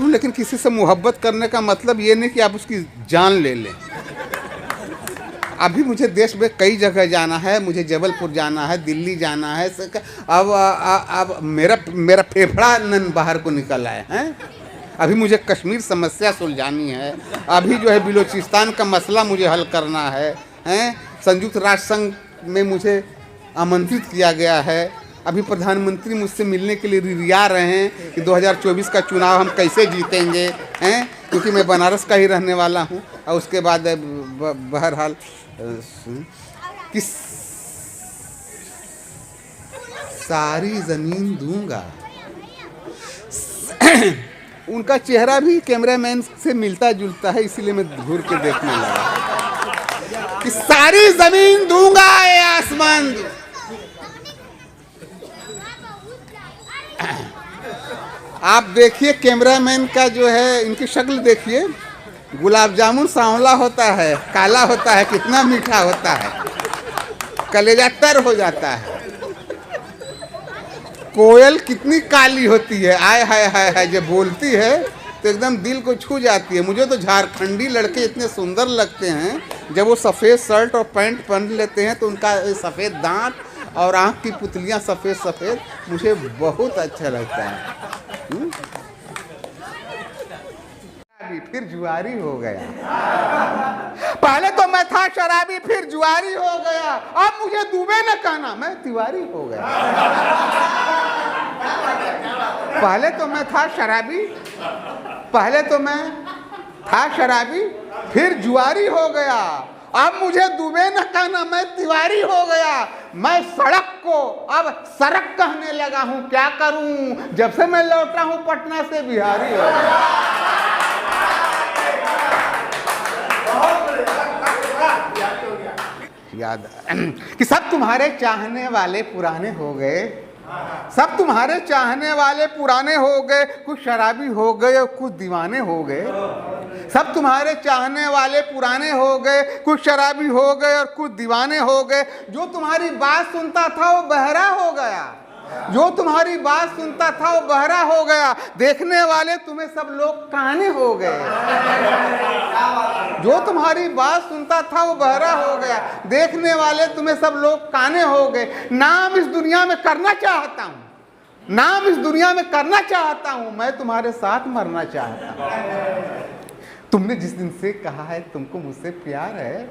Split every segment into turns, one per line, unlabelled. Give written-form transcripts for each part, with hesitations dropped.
लेकिन किसी से मोहब्बत करने का मतलब ये नहीं कि आप उसकी जान ले लें। अभी मुझे देश में कई जगह जाना है, मुझे जबलपुर जाना है, दिल्ली जाना है। अब मेरा फेफड़ा न बाहर को निकल आए हैं। अभी मुझे कश्मीर समस्या सुलझानी है, अभी जो है बलूचिस्तान का मसला मुझे हल करना है, संयुक्त राष्ट्र संघ में मुझे आमंत्रित किया गया है। अभी प्रधानमंत्री मुझसे मिलने के लिए रिरिया रहे हैं कि 2024 का चुनाव हम कैसे जीतेंगे, क्योंकि मैं बनारस का ही रहने वाला हूँ। और उसके बाद बहरहाल कि सारी ज़मीन दूंगा। उनका चेहरा भी कैमरामैन से मिलता जुलता है, इसीलिए मैं घूर के देखने लगा कि सारी ज़मीन दूंगा, ये आसमान। आप देखिए कैमरामैन का जो है, इनकी शक्ल देखिए, गुलाब जामुन सांवला होता है, काला होता है, कितना मीठा होता है, कलेजा तर हो जाता है। कोयल कितनी काली होती है, आय हाय हाय हाय, जब बोलती है तो एकदम दिल को छू जाती है। मुझे तो झारखंडी लड़के इतने सुंदर लगते हैं, जब वो सफ़ेद शर्ट और पैंट पहन लेते हैं तो उनका सफ़ेद दांत और आँख की पुतलियाँ सफ़ेद सफ़ेद, मुझे बहुत अच्छा लगता है। फिर जुआरी हो गया। पहले तो मैं था शराबी, फिर जुआरी हो गया। अब मुझे दुबे न कहना, मैं तिवारी हो गया। पहले तो मैं था शराबी, फिर जुआरी हो गया। अब मुझे दुबे न कहना, मैं तिवारी हो गया। मैं सड़क को अब सड़क कहने लगा हूँ, क्या करूँ, जब से मैं लौटा हूँ पटना से बिहारी हो गया। याद कि सब तुम्हारे चाहने वाले पुराने हो गए, सब तुम्हारे चाहने वाले पुराने हो गए, कुछ शराबी हो गए और कुछ दीवाने हो गए। सब तुम्हारे चाहने वाले पुराने हो गए, कुछ शराबी हो गए और कुछ दीवाने हो गए। जो तुम्हारी बात सुनता था वो बहरा हो गया, जो तुम्हारी बात सुनता था वो बहरा हो गया। देखने वाले तुम्हें सब लोग काने हो गए, जो तुम्हारी बात सुनता था वो बहरा हो गया। देखने वाले तुम्हें सब लोग काने हो गए। नाम इस दुनिया में करना चाहता हूँ, नाम इस दुनिया में करना चाहता हूँ, मैं तुम्हारे साथ मरना चाहता हूँ। तुमने जिस दिन से कहा है तुमको मुझसे प्यार है,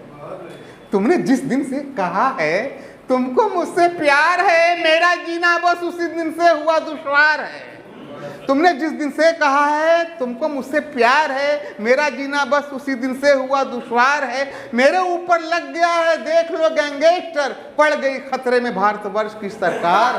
तुमने जिस दिन से कहा है तुमको मुझसे प्यार है, मेरा जीना बस उसी दिन से हुआ दुश्वार है। तुमने जिस दिन से कहा है तुमको मुझसे प्यार है, मेरा जीना बस उसी दिन से हुआ दुश्वार है। मेरे ऊपर लग गया है देख लो गैंगस्टर, पड़ गई खतरे में भारतवर्ष की सरकार।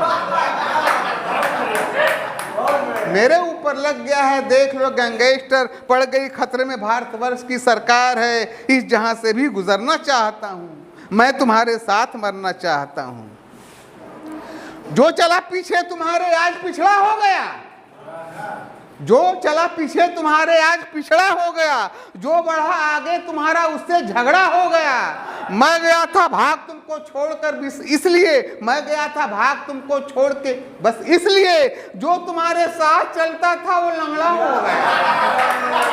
मेरे ऊपर लग गया है देख लो गैंगस्टर, पड़ गई खतरे में भारतवर्ष की सरकार है। इस जहां से भी गुजरना चाहता हूँ, मैं तुम्हारे साथ मरना चाहता हूँ। जो चला पीछे तुम्हारे आज पिछड़ा हो गया, जो चला पीछे तुम्हारे आज पिछड़ा हो गया। जो बढ़ा आगे तुम्हारा उससे झगड़ा हो गया। मैं गया था भाग तुमको छोड़कर इसलिए, मैं गया था भाग तुमको छोड़ के बस इसलिए, जो तुम्हारे साथ चलता था वो लंगड़ा हो गया।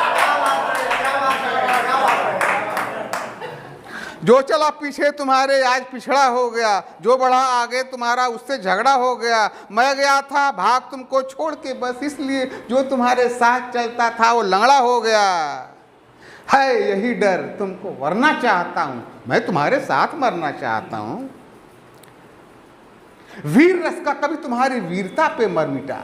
जो चला पीछे तुम्हारे आज पिछड़ा हो गया, जो बढ़ा आगे तुम्हारा उससे झगड़ा हो गया। मैं गया था भाग तुमको छोड़ के बस इसलिए, जो तुम्हारे साथ चलता था वो लंगड़ा हो गया। है यही डर तुमको वरना चाहता हूँ, मैं तुम्हारे साथ मरना चाहता हूँ। वीर रस का कभी तुम्हारी वीरता पे मर मिटा,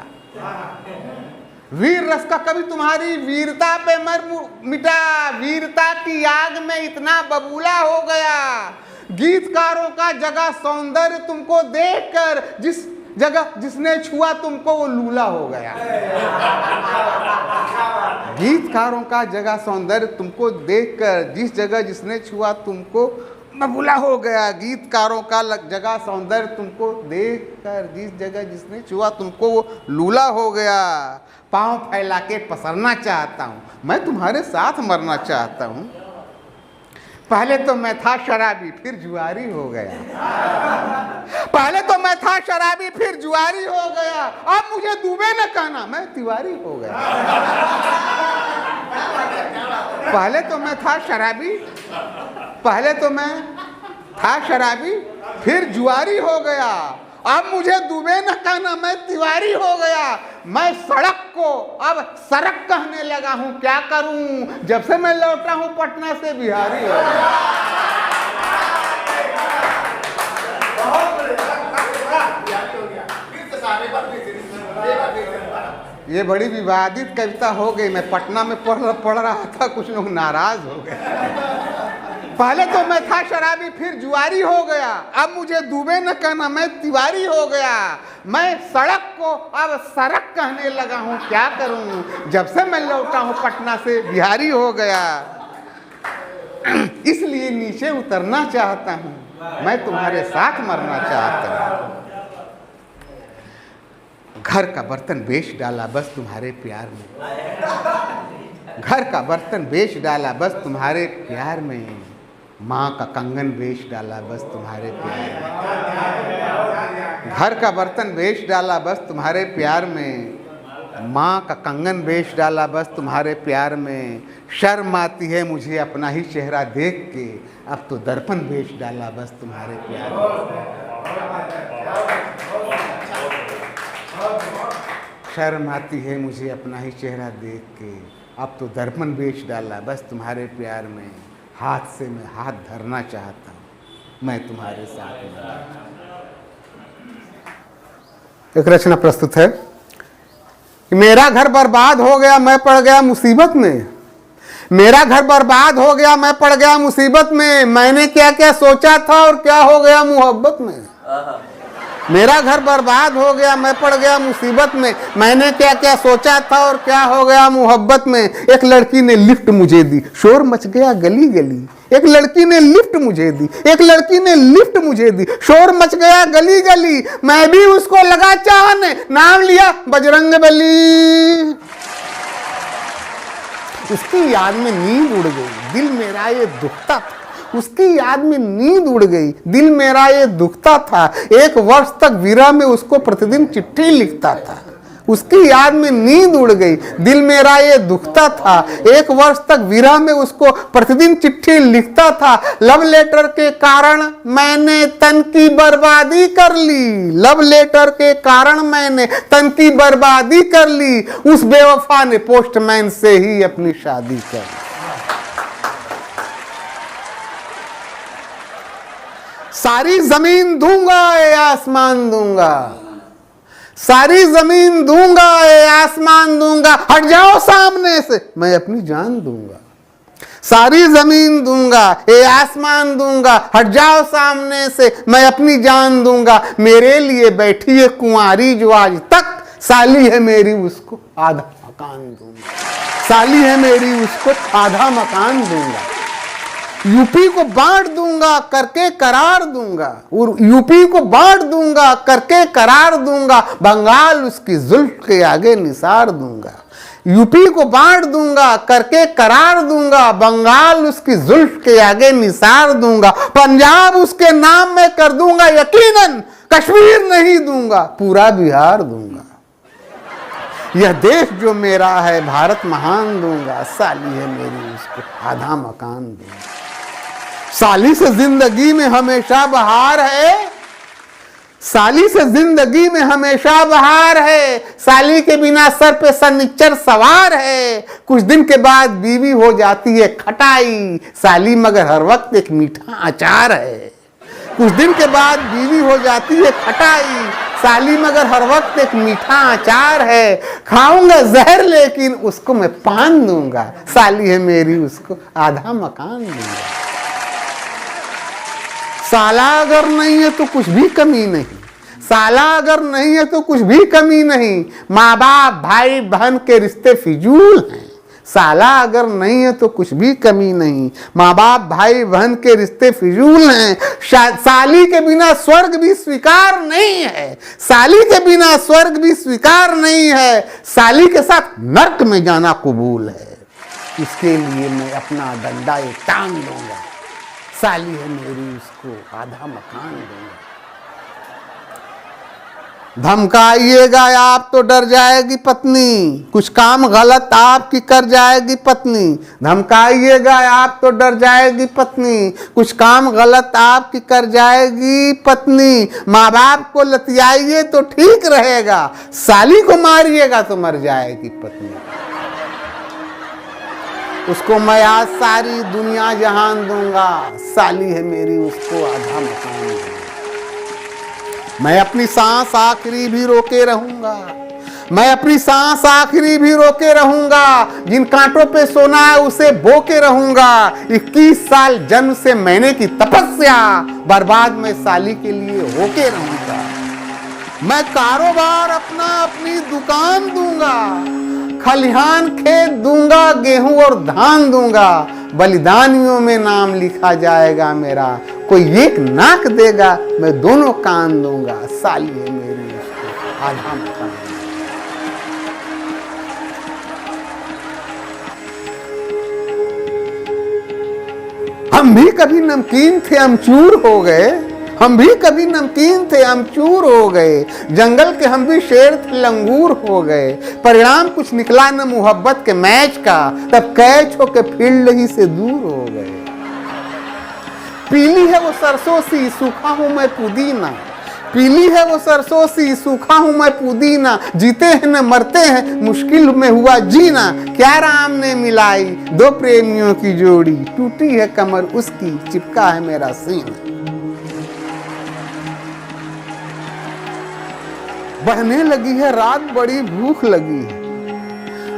वीर रस का कभी तुम्हारी वीरता पे मर मिटा। वीरता की आग में इतना बबूला हो गया, गीतकारों का जगह सौंदर्य तुमको देखकर जिस जगह जिसने छुआ तुमको वो लूला हो गया। गीतकारों का जगह सौंदर्य तुमको देखकर जिस जगह जिसने छुआ तुमको बबूला हो गया। गीतकारों का जगह सौंदर्य तुमको देखकर जिस जगह जिसने छुआ तुमको वो लूला हो गया। पांव फैला के पसरना चाहता हूँ, मैं तुम्हारे साथ मरना चाहता हूँ। पहले तो मैं था शराबी फिर जुआरी हो गया, पहले तो मैं था शराबी फिर जुआरी हो गया। अब मुझे दुबे न कहना, मैं तिवारी हो गया। पहले तो मैं था शराबी, पहले तो मैं था शराबी, फिर जुआरी हो गया। अब मुझे दुबे न कहना, मैं तिवारी हो गया। मैं सड़क को अब सड़क कहने लगा हूं, क्या करूं, जब से मैं लौटा हूं पटना से बिहारी हो गया। ये बड़ी विवादित कविता हो गई। मैं पटना में पढ़ रहा था, कुछ लोग नाराज हो गए। पहले तो मैं था शराबी, फिर जुआरी हो गया। अब मुझे दुबे न कहना, मैं तिवारी हो गया। मैं सड़क को अब सड़क कहने लगा हूं, क्या करूं, जब से मैं लौटा हूं पटना से बिहारी हो गया। इसलिए नीचे उतरना चाहता हूं, मैं तुम्हारे साथ मरना चाहता हूं। घर का बर्तन बेच डाला बस तुम्हारे प्यार में, घर का बर्तन बेच डाला बस तुम्हारे प्यार में। माँ का कंगन बेच डाला बस तुम्हारे प्यार में। घर का बर्तन बेच डाला बस तुम्हारे प्यार में। माँ का कंगन बेच डाला बस तुम्हारे प्यार में। शर्म आती है मुझे अपना ही चेहरा देख के, अब तो दर्पण बेच डाला बस तुम्हारे प्यार में। शर्म आती है मुझे अपना ही चेहरा देख के, अब तो दर्पण बेच डाला बस तुम्हारे प्यार में। हाथ से मैं हाथ धरना चाहता हूँ, मैं तुम्हारे साथ में। एक रचना प्रस्तुत है। मेरा घर बर्बाद हो गया, मैं पड़ गया मुसीबत में। मेरा घर बर्बाद हो गया, मैं पड़ गया मुसीबत में। मैंने क्या क्या सोचा था और क्या हो गया मोहब्बत में। मेरा घर बर्बाद हो गया, मैं पड़ गया मुसीबत में। मैंने क्या क्या सोचा था और क्या हो गया मोहब्बत में। एक लड़की ने लिफ्ट मुझे दी, शोर मच गया गली गली। एक लड़की ने लिफ्ट मुझे दी, एक लड़की ने लिफ्ट मुझे दी, शोर मच गया गली गली। मैं भी उसको लगा चाहने, नाम लिया बजरंगबली। उसकी याद में नींद उड़ गई, दिल मेरा ये दुखता था। उसकी याद में नींद उड़ गई, दिल मेरा ये दुखता था। 1 वर्ष तक विरह में उसको प्रतिदिन चिट्ठी लिखता था। उसकी याद में नींद उड़ गई, दिल मेरा ये दुखता था। 1 वर्ष तक विरह में उसको प्रतिदिन चिट्ठी लिखता था। लव लेटर के कारण मैंने तन की बर्बादी कर ली। लव लेटर के कारण मैंने तन की बर्बादी कर ली। उस बेवफा ने पोस्टमैन से ही अपनी शादी कर ली। सारी जमीन दूंगा ए आसमान दूंगा, सारी जमीन दूंगा ए आसमान दूंगा। हट जाओ सामने से, मैं अपनी जान दूंगा। सारी जमीन दूंगा ए आसमान दूंगा। हट जाओ सामने से, मैं अपनी जान दूंगा। मेरे लिए बैठी है कुंवारी जो आज तक, साली है मेरी उसको आधा मकान दूंगा। साली है मेरी उसको आधा मकान दूंगा। यूपी को बांट दूंगा करके करार दूंगा, और यूपी को बांट दूंगा करके करार दूंगा। बंगाल उसकी जुल्फ के आगे निसार दूंगा। यूपी को बांट दूंगा करके करार दूंगा। बंगाल उसकी जुल्फ के आगे निसार दूंगा। पंजाब उसके नाम में कर दूंगा यकीनन, कश्मीर नहीं दूंगा पूरा बिहार दूंगा। यह देश जो मेरा है भारत महान दूंगा। साली है मेरी उसको आधा मकान दूंगा। साली से जिंदगी में हमेशा बहार है, साली से जिंदगी में हमेशा बहार है। साली के बिना सर पे सनिच्चर सवार है। कुछ दिन के बाद बीवी हो जाती है खटाई, साली मगर हर वक्त एक मीठा अचार है। कुछ दिन के बाद बीवी हो जाती है खटाई, साली मगर हर वक्त एक मीठा अचार है। खाऊंगा जहर लेकिन उसको मैं पान दूंगा। साली है मेरी उसको आधा मकान दूंगा। साला अगर नहीं है तो कुछ भी कमी नहीं, साला अगर नहीं है तो कुछ भी कमी नहीं। माँ बाप भाई बहन के रिश्ते फिजूल हैं। साला अगर नहीं है तो कुछ भी कमी नहीं। माँ बाप भाई बहन के रिश्ते फिजूल हैं। साली के बिना स्वर्ग भी स्वीकार नहीं है। साली के बिना स्वर्ग भी स्वीकार नहीं है। साली के साथ नर्क में जाना कबूल है। इसके लिए मैं अपना डंडा एक टांग लूंगा। साली है मेरी उसको आधा मकान दूंगा। धमकाइएगा आप तो डर जाएगी पत्नी, कुछ काम गलत आपकी कर जाएगी पत्नी। धमकाइएगा आप तो डर जाएगी पत्नी, कुछ काम गलत आपकी कर जाएगी पत्नी। माँ बाप को लतियाइए तो ठीक रहेगा, साली को मारिएगा तो मर जाएगी पत्नी। उसको मैं आज सारी दुनिया जहान दूंगा, साली है मेरी उसको आधा मकान दूंगा। मैं अपनी सांस आखिरी भी रोके रहूंगा, मैं अपनी सांस आखिरी भी रोके रहूंगा। जिन कांटों पे सोना है उसे बोके रहूंगा। 21 साल जन्म से मैंने की तपस्या, बर्बाद मैं साली के लिए होके रहूंगा। मैं कारोबार अपना अपनी दुकान दूंगा, खलिहान खेत दूंगा, गेहूं और धान दूंगा। बलिदानियों में नाम लिखा जाएगा मेरा, कोई एक नाक देगा मैं दोनों कान दूंगा। साली है मेरी उसको आधा मकान। हम भी कभी नमकीन थे अमचूर हो गए, हम भी कभी नमकीन थे अमचूर हो गए। जंगल के हम भी शेर थे लंगूर हो गए। परिणाम कुछ निकला न मोहब्बत के मैच का, तब कैच होके फील्ड ही से दूर हो गए। पीली है वो सरसों सी सूखा हूं मैं पुदीना, पीली है वो सरसों सी सूखा हूं मैं पुदीना। जीते हैं न मरते हैं मुश्किल में हुआ जीना। क्या राम ने मिलाई दो प्रेमियों की जोड़ी, टूटी है कमर उसकी चिपका है मेरा सीना। बढ़ने लगी है रात बड़ी भूख लगी है,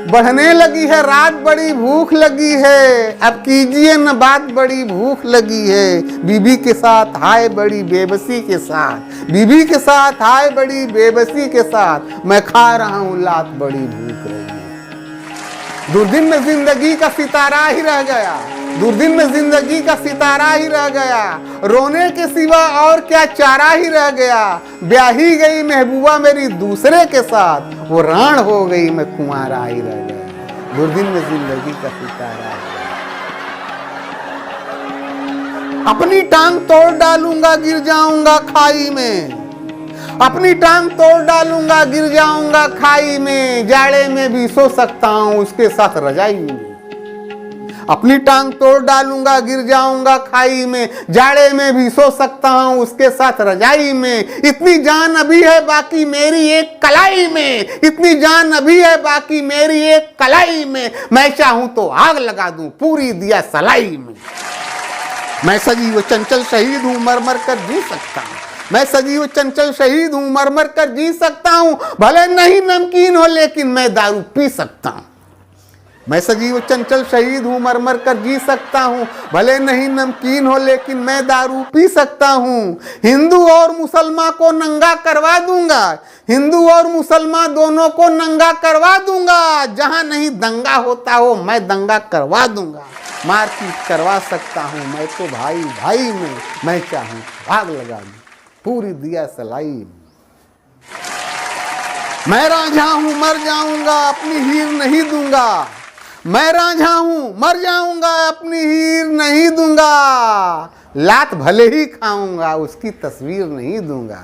बढ़ने लगी है रात बड़ी भूख लगी है। अब कीजिए न बात बड़ी भूख लगी है। बीबी के साथ हाय बड़ी बेबसी के साथ, बीबी के साथ हाय बड़ी बेबसी के साथ। मैं खा रहा हूं लात बड़ी भूख रही है। दुर्दिन में जिंदगी का सितारा ही रह गया, दुर्दिन में जिंदगी का सितारा ही रह गया। रोने के सिवा और क्या चारा ही रह गया। ब्याही गई महबूबा मेरी दूसरे के साथ, वो राण हो गई मैं कुंवारा ही रह गया। दुर्दिन में जिंदगी का सितारा ही। अपनी टांग तोड़ डालूंगा गिर जाऊंगा खाई में, अपनी टांग तोड़ डालूंगा गिर जाऊंगा खाई में। जाड़े में भी सो सकता हूं उसके साथ रजाई में, अपनी टांग तोड़ डालूंगा गिर जाऊंगा खाई में। जाड़े में भी सो सकता हूं उसके साथ रजाई में। इतनी जान अभी है बाकी मेरी एक कलाई में, इतनी जान अभी है बाकी मेरी एक कलाई में। मैं चाहूं तो आग लगा दूं पूरी दिया सलाई में। मैं सजीव चंचल शहीद हूं मर मर कर जी सकता हूं, मैं सजीव चंचल शहीद हूं मर मर कर जी सकता हूं। भले नहीं नमकीन हो लेकिन मैं दारू पी सकता हूं। मैं सजीव चंचल शहीद हूं मर मर कर जी सकता हूं। भले नहीं नमकीन हो लेकिन मैं दारू पी सकता हूं। हिंदू और मुसलमान को नंगा करवा दूंगा, हिंदू और मुसलमान दोनों को नंगा करवा दूंगा। जहां नहीं दंगा होता हो मैं दंगा करवा दूंगा। मारपीट करवा सकता हूं मैं तो भाई भाई में। मैं चाहूं आग लगा दूं पूरी दिया सलाई में। मैं रांझा हूं मर जाऊंगा अपनी हीर नहीं दूंगा, मैं रांझा हूं मर जाऊंगा अपनी हीर नहीं दूंगा। लात भले ही खाऊंगा उसकी तस्वीर नहीं दूंगा।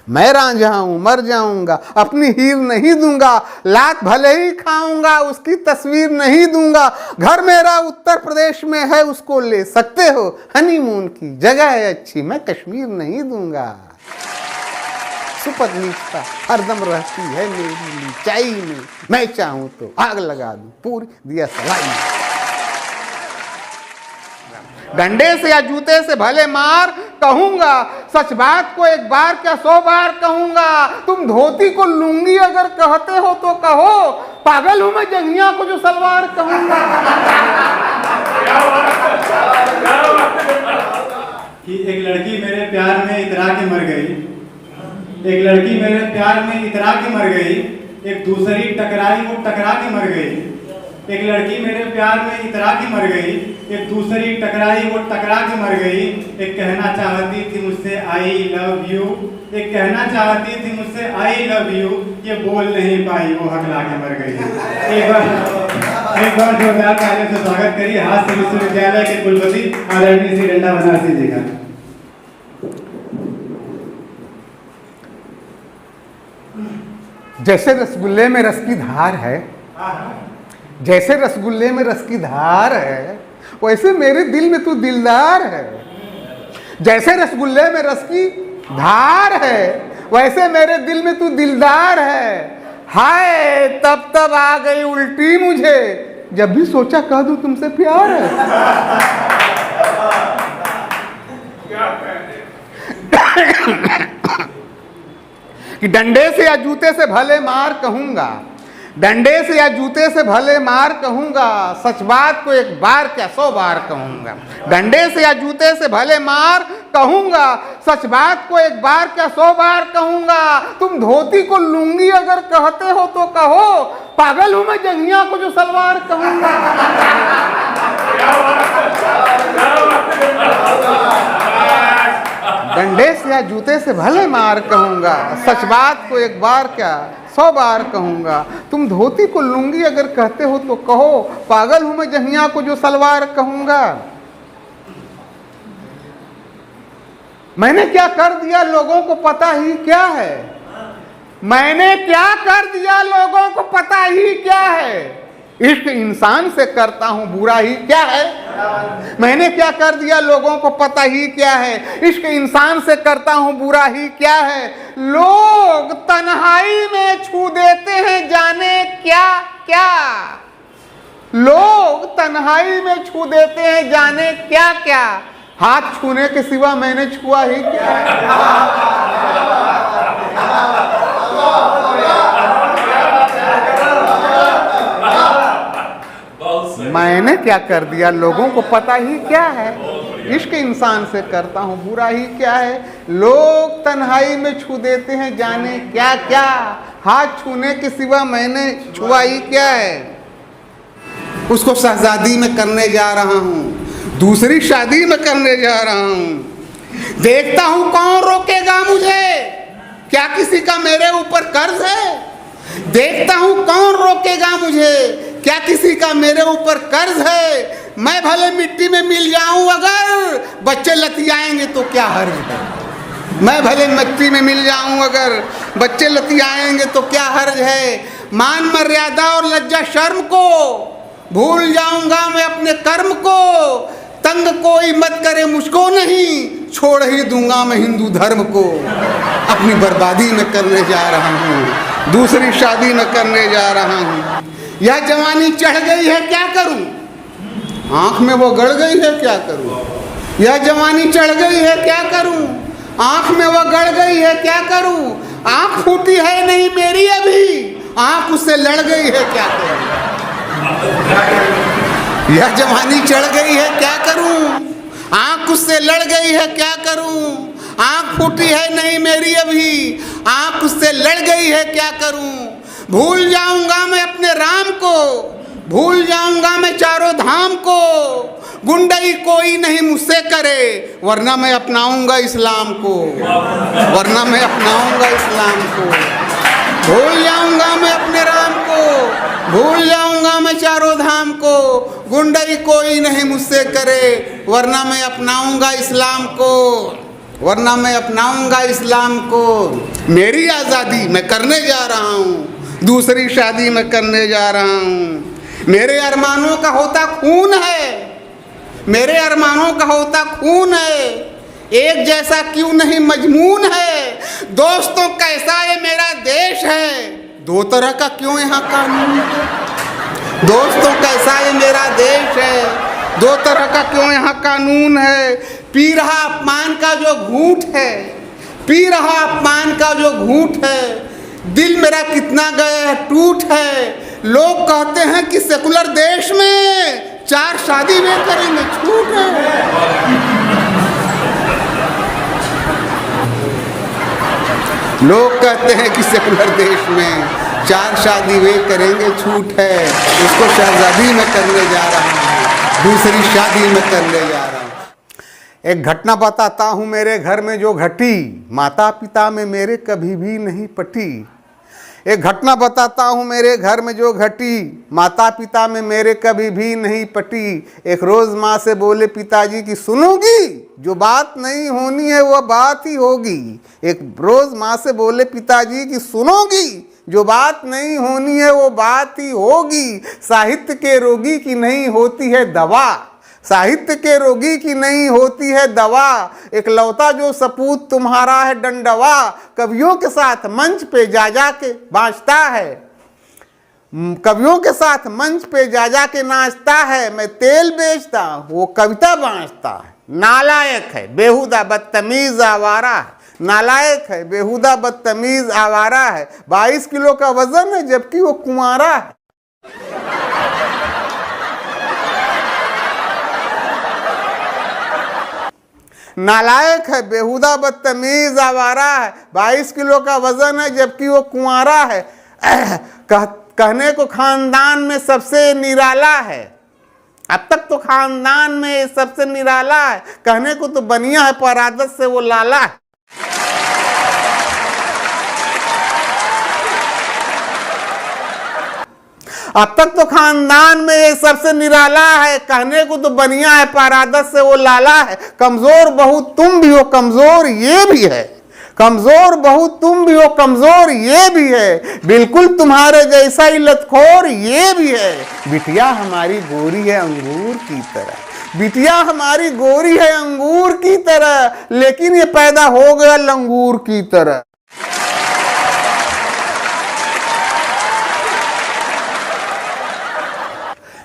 मैं रांझा हूं मर जाऊंगा अपनी हीर नहीं दूंगा। लात भले ही खाऊंगा उसकी तस्वीर नहीं दूंगा। घर मेरा उत्तर प्रदेश में है उसको ले सकते हो, हनीमून की जगह है अच्छी मैं कश्मीर नहीं दूंगा। सुपद नीचता हरदम रहती है मेरी नीचाई में। मैं चाहूं तो आग लगा दूं पूरी दिया सलाई में। डंडे से या जूते से भले मार कहूंगा, सच बात को एक बार क्या 100 बार कहूंगा। तुम धोती को लुंगी अगर कहते हो तो कहो, पागल हूं मैं जंगिया को जो सलवार कहूंगा।
कि एक लड़की मेरे प्यार में इतरा के मर गई, एक लड़की मेरे प्यार में इतरा के मर गई। एक दूसरी टकराई वो टकरा के मर गई। एक लड़की मेरे प्यार में इतरा के मर गई, एक दूसरी टकराई वो टकरा के मर गई। एक कहना चाहती थी मुझसे आई लव यू, एक कहना चाहती थी मुझसे आई लव यू। ये बोल नहीं पाई वो हकला के मर गई। एक बार जोरदार तालियों से स्वागत करिए हास्य विश्वविद्यालय के कुलपति आदरणीय श्री डंडा बनारसी जी का।
जैसे रसगुल्ले में रस की धार है, जैसे रसगुल्ले में रस की धार है, वैसे मेरे दिल में तू दिलदार है। जैसे रसगुल्ले में रस की धार है, वैसे मेरे दिल में तू दिलदार है। हाय तब तब आ गई उल्टी मुझे, जब भी सोचा कह दूं तुमसे प्यार है। कि डंडे से या जूते से भले मार कहूंगा, डंडे से या जूते से भले मार कहूंगा, सच बात को एक बार क्या 100 बार कहूंगा। डंडे से या जूते से भले मार कहूंगा, सच बात को एक बार क्या 100 बार कहूंगा। तुम धोती को लुंगी अगर कहते हो तो कहो, पागल हूं मैं जंगिया को जो सलवार कहूंगा। डंडे से या जूते से भले मार कहूंगा, सच बात को एक बार क्या 100 बार कहूंगा। तुम धोती को लुंगी अगर कहते हो तो कहो, पागल हूं मैं जहिया को जो सलवार कहूंगा। मैंने क्या कर दिया लोगों को पता ही क्या है, मैंने क्या कर दिया लोगों को पता ही क्या है। इश्क इंसान से करता हूं बुरा ही क्या है, मैंने क्या कर दिया लोगों को पता ही क्या है। इश्क इंसान से करता हूं बुरा ही क्या है। लोग तन्हाई में छू देते हैं जाने क्या क्या, लोग तन्हाई में छू देते हैं जाने क्या क्या। हाथ छूने के सिवा मैंने छुआ ही क्या। मैंने क्या कर दिया लोगों को पता ही क्या है। इश्क इंसान से करता हूं बुरा ही क्या है। लोग तन्हाई में छू देते हैं जाने क्या क्या, हाथ छूने के सिवा मैंने छुआ ही क्या है। उसको शहजादी में करने जा रहा हूं, दूसरी शादी में करने जा रहा हूं। देखता हूं कौन रोकेगा मुझे, क्या किसी का मेरे ऊपर कर्ज है। देखता हूं कौन रोकेगा मुझे, क्या किसी का मेरे ऊपर कर्ज है। मैं भले मिट्टी में मिल जाऊं अगर बच्चे लतियाएंगे तो क्या हर्ज है। मैं भले मिट्टी में मिल जाऊं अगर बच्चे लतियाएंगे तो क्या हर्ज है। मान मर्यादा और लज्जा शर्म को भूल जाऊंगा मैं अपने कर्म को। तंग कोई मत करे मुझको नहीं, छोड़ ही दूंगा मैं हिंदू धर्म को। अपनी बर्बादी में करने जा रहा हूँ, दूसरी शादी में करने जा रहा हूँ। यह जवानी चढ़ गई है क्या करूं, आंख में वो गड़ गई है क्या करूं। यह जवानी चढ़ गई है क्या करूं, आंख में वो गड़ गई है क्या करूं। आंख फूटी है नहीं मेरी अभी, आंख उससे लड़ गई है क्या करूं। यह जवानी चढ़ गई है क्या करूं, आंख उससे लड़ गई है क्या करूं। आंख फूटी है नहीं मेरी अभी, आंख उससे लड़ गई है क्या करूं। भूल जाऊंगा मैं अपने राम को, भूल जाऊंगा मैं चारों धाम को। गुंडई कोई नहीं मुझसे करे, वरना मैं अपनाऊंगा इस्लाम को, वरना मैं अपनाऊंगा इस्लाम को। भूल जाऊंगा मैं अपने राम को, भूल जाऊंगा मैं चारों धाम को। गुंडई कोई नहीं मुझसे करे, वरना मैं अपनाऊंगा इस्लाम को, वरना मैं अपनाऊंगा इस्लाम को। मेरी आज़ादी मैं करने जा रहा हूँ, दूसरी शादी में करने जा रहा हूँ। मेरे अरमानों का होता खून है, मेरे अरमानों का होता खून है। एक जैसा क्यों नहीं मजमून है। दोस्तों कैसा ये मेरा देश है, दो तरह का क्यों यहाँ कानून है। दोस्तों कैसा ये मेरा देश है, दो तरह का क्यों यहाँ कानून है। पी रहा अपमान का जो घूंट है, पी रहा अपमान का जो घूंट है। दिल मेरा कितना गया है टूट है। लोग कहते हैं कि सेकुलर देश में 4 शादी वे करेंगे छूट है। लोग कहते हैं कि सेकुलर देश में 4 शादी वे करेंगे छूट है। उसको शहजादी में करने जा रहा हूँ, दूसरी शादी में करने जा रहा हूँ। एक घटना बताता हूँ मेरे घर में जो घटी, माता पिता में मेरे कभी भी नहीं पटी। एक घटना बताता हूँ मेरे घर में जो घटी, माता पिता में मेरे कभी भी नहीं पटी। एक रोज़ माँ से बोले पिताजी कि सुनोगी, जो बात नहीं होनी है वह बात ही होगी। एक रोज़ माँ से बोले पिताजी कि सुनोगी, जो बात नहीं होनी है वो बात ही होगी। साहित्य के रोगी की नहीं होती है दवा, साहित्य के रोगी की नहीं होती है दवा। इकलौता जो सपूत तुम्हारा है डंडवा, कवियों के साथ मंच पे जा जा के बाँचता है, कवियों के साथ मंच पे जा जा के नाचता है। मैं तेल बेचता हूँ, वो कविता बाँचता है। नालायक है, बेहुदा बदतमीज आवारा है, नालायक है, बेहुदा बदतमीज आवारा है। 22 किलो का वजन है जबकि वो कुंवारा है। नालायक है, बेहुदा बदतमीज आवारा है, 22 किलो का वजन है जबकि वो कुंवारा है। कहने को खानदान में सबसे निराला है, अब तक तो खानदान में सबसे निराला है। कहने को तो बनिया है पर आदत से वो लाला है। अब तक तो खानदान में ये सबसे निराला है, कहने को तो बनिया है पर आदत से वो लाला है। कमजोर बहुत तुम भी हो, कमजोर ये भी है, कमजोर बहुत तुम भी हो, कमजोर ये भी है। बिल्कुल तुम्हारे जैसा ही लतखोर ये भी है। बिटिया हमारी गोरी है अंगूर की तरह, बिटिया हमारी गोरी है अंगूर की तरह, लेकिन ये पैदा हो गया लंगूर की तरह।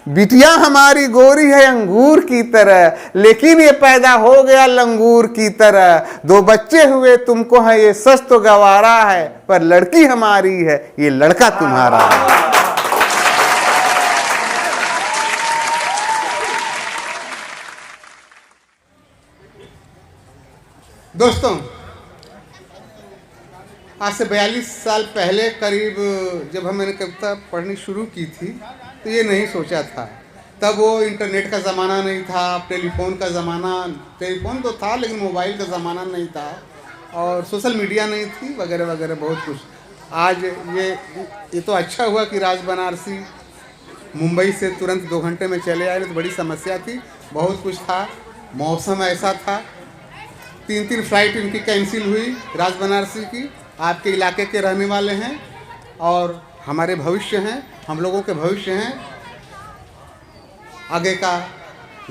बिटिया हमारी गोरी है अंगूर की तरह, लेकिन ये पैदा हो गया लंगूर की तरह। 2 बच्चे हुए तुमको है ये सच तो गवारा है, पर लड़की हमारी है ये लड़का तुम्हारा है। दोस्तों, आज से 42 साल पहले करीब जब मैंने कविता पढ़नी शुरू की थी तो ये नहीं सोचा था। तब वो इंटरनेट का ज़माना नहीं था, टेलीफोन का ज़माना, टेलीफोन तो था लेकिन मोबाइल का ज़माना नहीं था, और सोशल मीडिया नहीं थी, वगैरह वगैरह बहुत कुछ। आज ये तो अच्छा हुआ कि राज बनारसी मुंबई से तुरंत 2 घंटे में चले आए, तो बड़ी समस्या थी, बहुत कुछ था, मौसम ऐसा था। 3 फ्लाइट इनकी कैंसिल हुई राज बनारसी की। आपके इलाके के रहने वाले हैं और हमारे भविष्य हैं, हम लोगों के भविष्य हैं। आगे का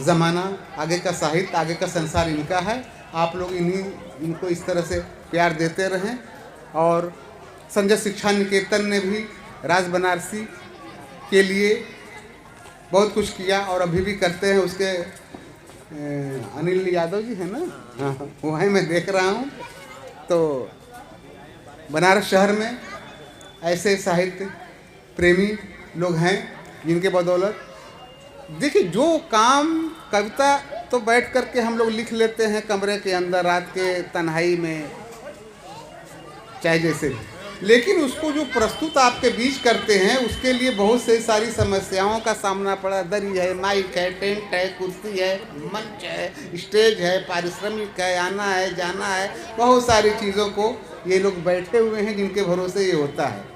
ज़माना, आगे का साहित्य, आगे का संसार इनका है। आप लोग इनको इस तरह से प्यार देते रहें। और संजय शिक्षा निकेतन ने भी राज बनारसी के लिए बहुत कुछ किया और अभी भी करते हैं। उसके अनिल यादव जी है ना, हाँ, वहीं मैं देख रहा हूँ। तो बनारस शहर में ऐसे साहित्य प्रेमी लोग हैं जिनके बदौलत, देखिए, जो काम कविता तो बैठ कर के हम लोग लिख लेते हैं कमरे के अंदर रात के तन्हाई में, चाहे जैसे भी, लेकिन उसको जो प्रस्तुत आपके बीच करते हैं उसके लिए बहुत से सारी समस्याओं का सामना पड़ा। दरी है, माइक है, टेंट है, कुर्सी है, मंच है, स्टेज है, पारिश्रमिक है, आना है, जाना है, बहुत सारी चीज़ों को ये लोग बैठे हुए हैं जिनके भरोसे ये होता है।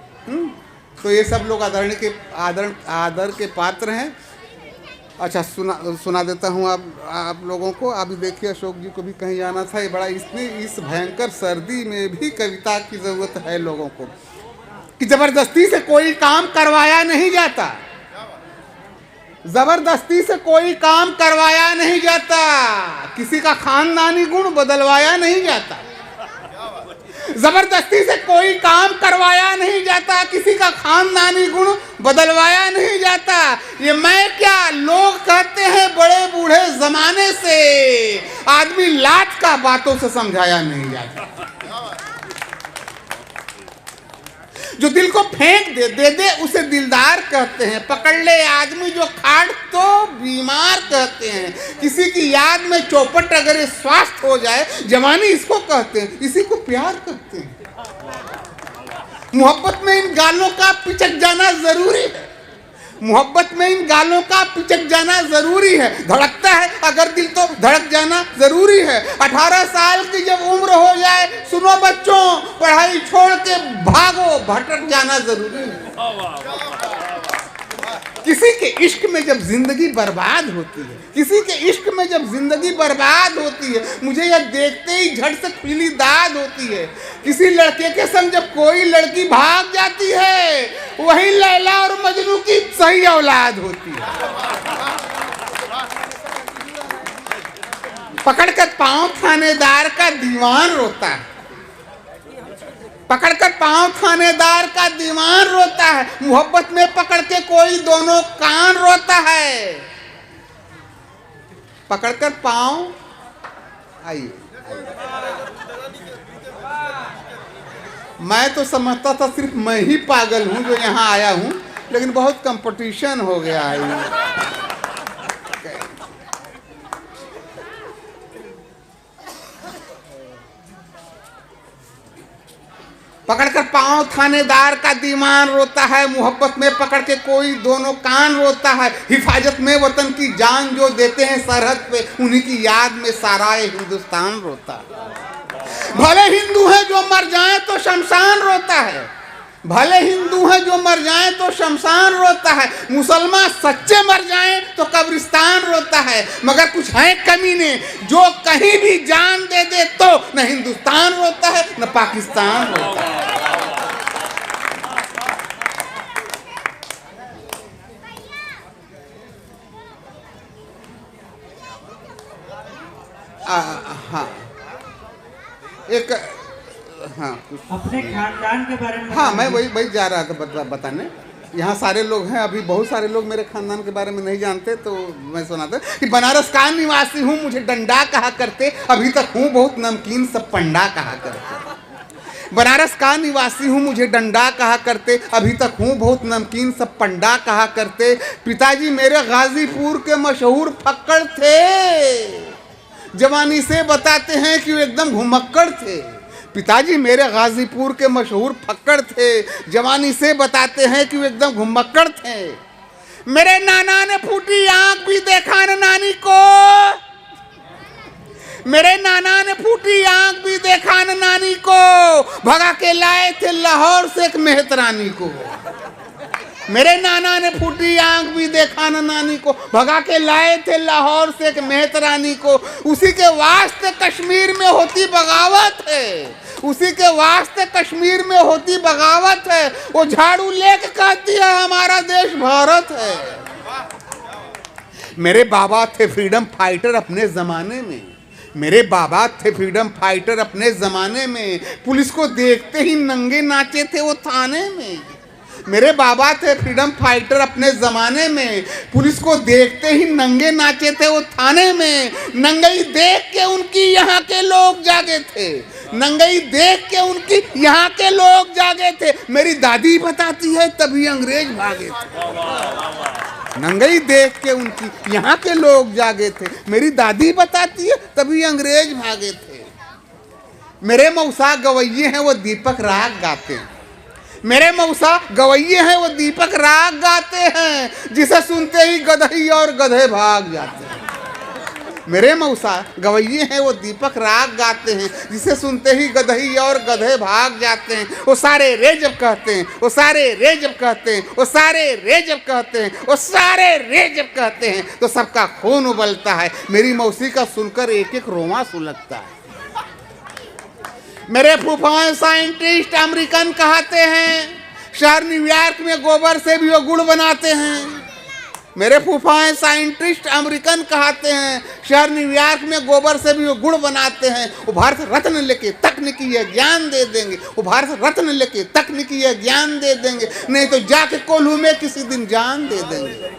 तो ये सब लोग आदर के पात्र हैं। अच्छा, सुना देता हूँ आप लोगों को। अभी देखिए, अशोक जी को भी कहीं जाना था, ये बड़ा इस भयंकर सर्दी में भी कविता की ज़रूरत है लोगों को, कि ज़बरदस्ती से कोई काम करवाया नहीं जाता, ज़बरदस्ती से कोई काम करवाया नहीं जाता, किसी का खानदानी गुण बदलवाया नहीं जाता, जबरदस्ती से कोई काम करवाया नहीं जाता, किसी का खानदानी गुण बदलवाया नहीं जाता। ये मैं क्या, लोग कहते हैं बड़े बूढ़े जमाने से, आदमी लात का बातों से समझाया नहीं जाता। जो दिल को फेंक दे उसे दिलदार कहते हैं। पकड़ ले आदमी जो खाट तो बीमार कहते हैं। किसी की याद में चौपट अगर स्वास्थ्य हो जाए, जवानी इसको कहते हैं, इसी को प्यार कहते हैं। मोहब्बत में इन गालों का पिचक जाना जरूरी है, मोहब्बत में इन गालों का पिचक जाना जरूरी है। धड़कता है अगर दिल तो धड़क जाना जरूरी है। 18 साल की जब उम्र हो जाए, सुनो बच्चों, पढ़ाई छोड़ के भागो, भटक जाना जरूरी है। किसी के इश्क में जब जिंदगी बर्बाद होती है, किसी के इश्क में जब जिंदगी बर्बाद होती है, मुझे यह देखते ही झट से खुली दाद होती है। किसी लड़के के संग जब कोई लड़की भाग जाती है, वही लैला और मजनू की सही औलाद होती है। पकड़कर पांव थानेदार का दीवान रोता है, पकड़कर पांव थानेदार का दीवान रोता है। मोहब्बत में पकड़ के कोई दोनों कान रोता है। पकड़कर पांव, आइए, मैं तो समझता था सिर्फ मैं ही पागल हूं जो यहां आया हूं, लेकिन बहुत कंपटीशन हो गया है। पकड़कर पांव थानेदार का दीवान रोता है। मोहब्बत में पकड़ के कोई दोनों कान रोता है। हिफाजत में वतन की जान जो देते हैं सरहद पे, उन्हीं की याद में सारा हिंदुस्तान रोता है। भले हिंदू हैं जो मर जाएं तो शमशान रोता है, भले हिंदू हैं जो मर जाएं तो शमशान रोता है। मुसलमान सच्चे मर जाएं तो कब्रिस्तान रोता है। मगर कुछ हैं कमीने जो कहीं भी जान दे दे तो न हिंदुस्तान रोता है न पाकिस्तान रोता है। हाँ, एक, हाँ,
अपने खानदान के बारे में।
हाँ, मैं वही जा रहा था बताने। यहाँ सारे लोग हैं, अभी बहुत सारे लोग मेरे खानदान के बारे में नहीं जानते, तो मैं सुनाता कि बनारस का निवासी हूँ, मुझे डंडा कहा करते, अभी तक हूँ बहुत नमकीन सब पंडा कहा करते। बनारस का निवासी हूँ, मुझे डंडा कहा करते, अभी तक हूँ बहुत नमकीन सब पंडा कहा करते। पिताजी मेरे गाजीपुर के मशहूर फक्कड़ थे, जवानी से बताते हैं कि वो एकदम घुमक्कड़ थे। पिताजी मेरे गाजीपुर के मशहूर फक्कड़ थे, जवानी से बताते हैं कि वो एकदम घुमक्कड़ थे। मेरे नाना ने फूटी आंख भी देखा न नानी को, मेरे नाना ने फूटी आंख भी देखा न नानी को, भगा के लाए थे लाहौर से एक मेहतरानी को। मेरे नाना ने फूटी आंख भी देखा न नानी को, भगा के लाए थे लाहौर से एक मेहतरानी को। उसी के वास्ते कश्मीर में होती बगावत है, उसी के वास्ते कश्मीर में होती बगावत है। वो झाड़ू लेके कहती है हमारा देश भारत है। मेरे बाबा थे फ्रीडम फाइटर अपने जमाने में, मेरे बाबा थे फ्रीडम फाइटर अपने जमाने में। पुलिस को देखते ही नंगे नाचे थे वो थाने में। मेरे बाबा थे फ्रीडम फाइटर अपने ज़माने में, पुलिस को देखते ही नंगे नाचे थे वो थाने में। नंगई देख के उनकी यहाँ के लोग जागे थे, नंगई देख के उनकी यहाँ के लोग जागे थे। मेरी दादी बताती है तभी अंग्रेज भागे थे। नंगई देख के उनकी यहाँ के लोग जागे थे, मेरी दादी बताती है तभी अंग्रेज भागे थे। मेरे मौसा गवैये हैं वो दीपक राग गाते हैं, मेरे मौसा गवैये हैं वो दीपक राग गाते हैं, जिसे सुनते ही गधई और गधे भाग जाते हैं। मेरे मौसा गवैये हैं वो दीपक राग गाते हैं, जिसे सुनते ही गधई और गधे भाग जाते हैं। वो सारे रे जब कहते हैं, वो सारे रे जब कहते हैं, वो सारे रे जब कहते हैं, वो सारे रे जब कहते हैं, तो सबका खून उबलता है। मेरी मौसी का सुनकर एक एक रोवां सुलगता है। मेरे फूफाएं साइंटिस्ट अमेरिकन कहते हैं, शहर न्यूयॉर्क में गोबर से भी वो गुड़ बनाते हैं। मेरे फूफाएं साइंटिस्ट अमेरिकन कहते हैं, शहर न्यूयॉर्क में गोबर से भी वो गुड़ बनाते हैं। वो भारत रत्न लेके तकनीकी ज्ञान दे देंगे, वो भारत रत्न लेके तकनीकी ज्ञान दे देंगे, नहीं तो जाके कोल्हू में किसी दिन जान दे देंगे।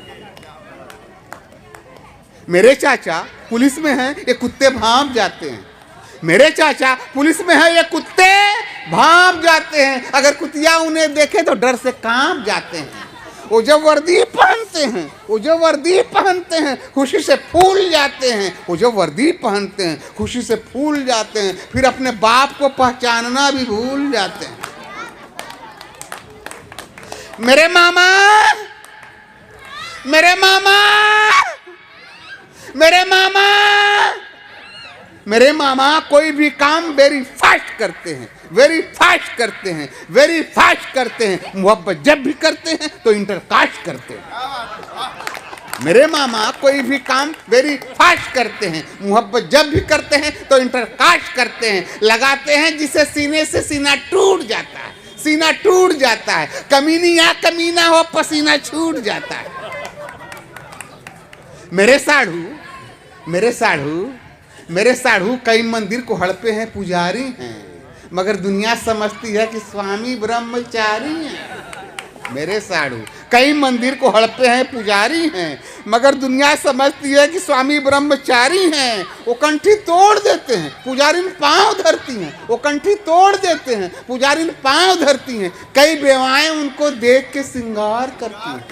मेरे चाचा पुलिस में हैं, ये कुत्ते भांप जाते हैं। मेरे चाचा पुलिस में है, ये कुत्ते भांप जाते हैं। अगर कुतिया उन्हें देखे तो डर से कांप जाते हैं। वो जब वर्दी पहनते हैं, वो जब वर्दी पहनते हैं खुशी से फूल जाते हैं। वो जब वर्दी पहनते हैं खुशी से फूल जाते हैं, फिर अपने बाप को पहचानना भी भूल जाते हैं। मेरे मामा, मेरे मामा, मेरे मामा, मेरे मामा कोई भी काम वेरी फास्ट करते हैं, वेरी फास्ट करते हैं, वेरी फास्ट करते हैं। मोहब्बत जब भी करते हैं तो इंटरकास्ट करते हैं। मेरे मामा कोई भी काम वेरी फास्ट करते हैं, मोहब्बत जब भी करते हैं तो इंटरकास्ट करते हैं, लगाते हैं जिससे सीने से सीना टूट जाता है, सीना टूट जाता है, कमीनी या कमीना हो पसीना छूट जाता है। मेरे साढ़ू मेरे साढ़ू मेरे साढ़ू कई मंदिर को हड़पे हैं, पुजारी हैं, मगर दुनिया समझती है कि स्वामी ब्रह्मचारी हैं। मेरे साढ़ू कई मंदिर को हड़पे हैं, पुजारी हैं, मगर दुनिया समझती है कि स्वामी ब्रह्मचारी हैं। वो कंठी तोड़ देते हैं, पुजारी पांव धरती हैं, वो कंठी तोड़ देते हैं, पुजारी पांव धरती हैं। कई बेवाएं उनको देख के श्रृंगार करती हैं।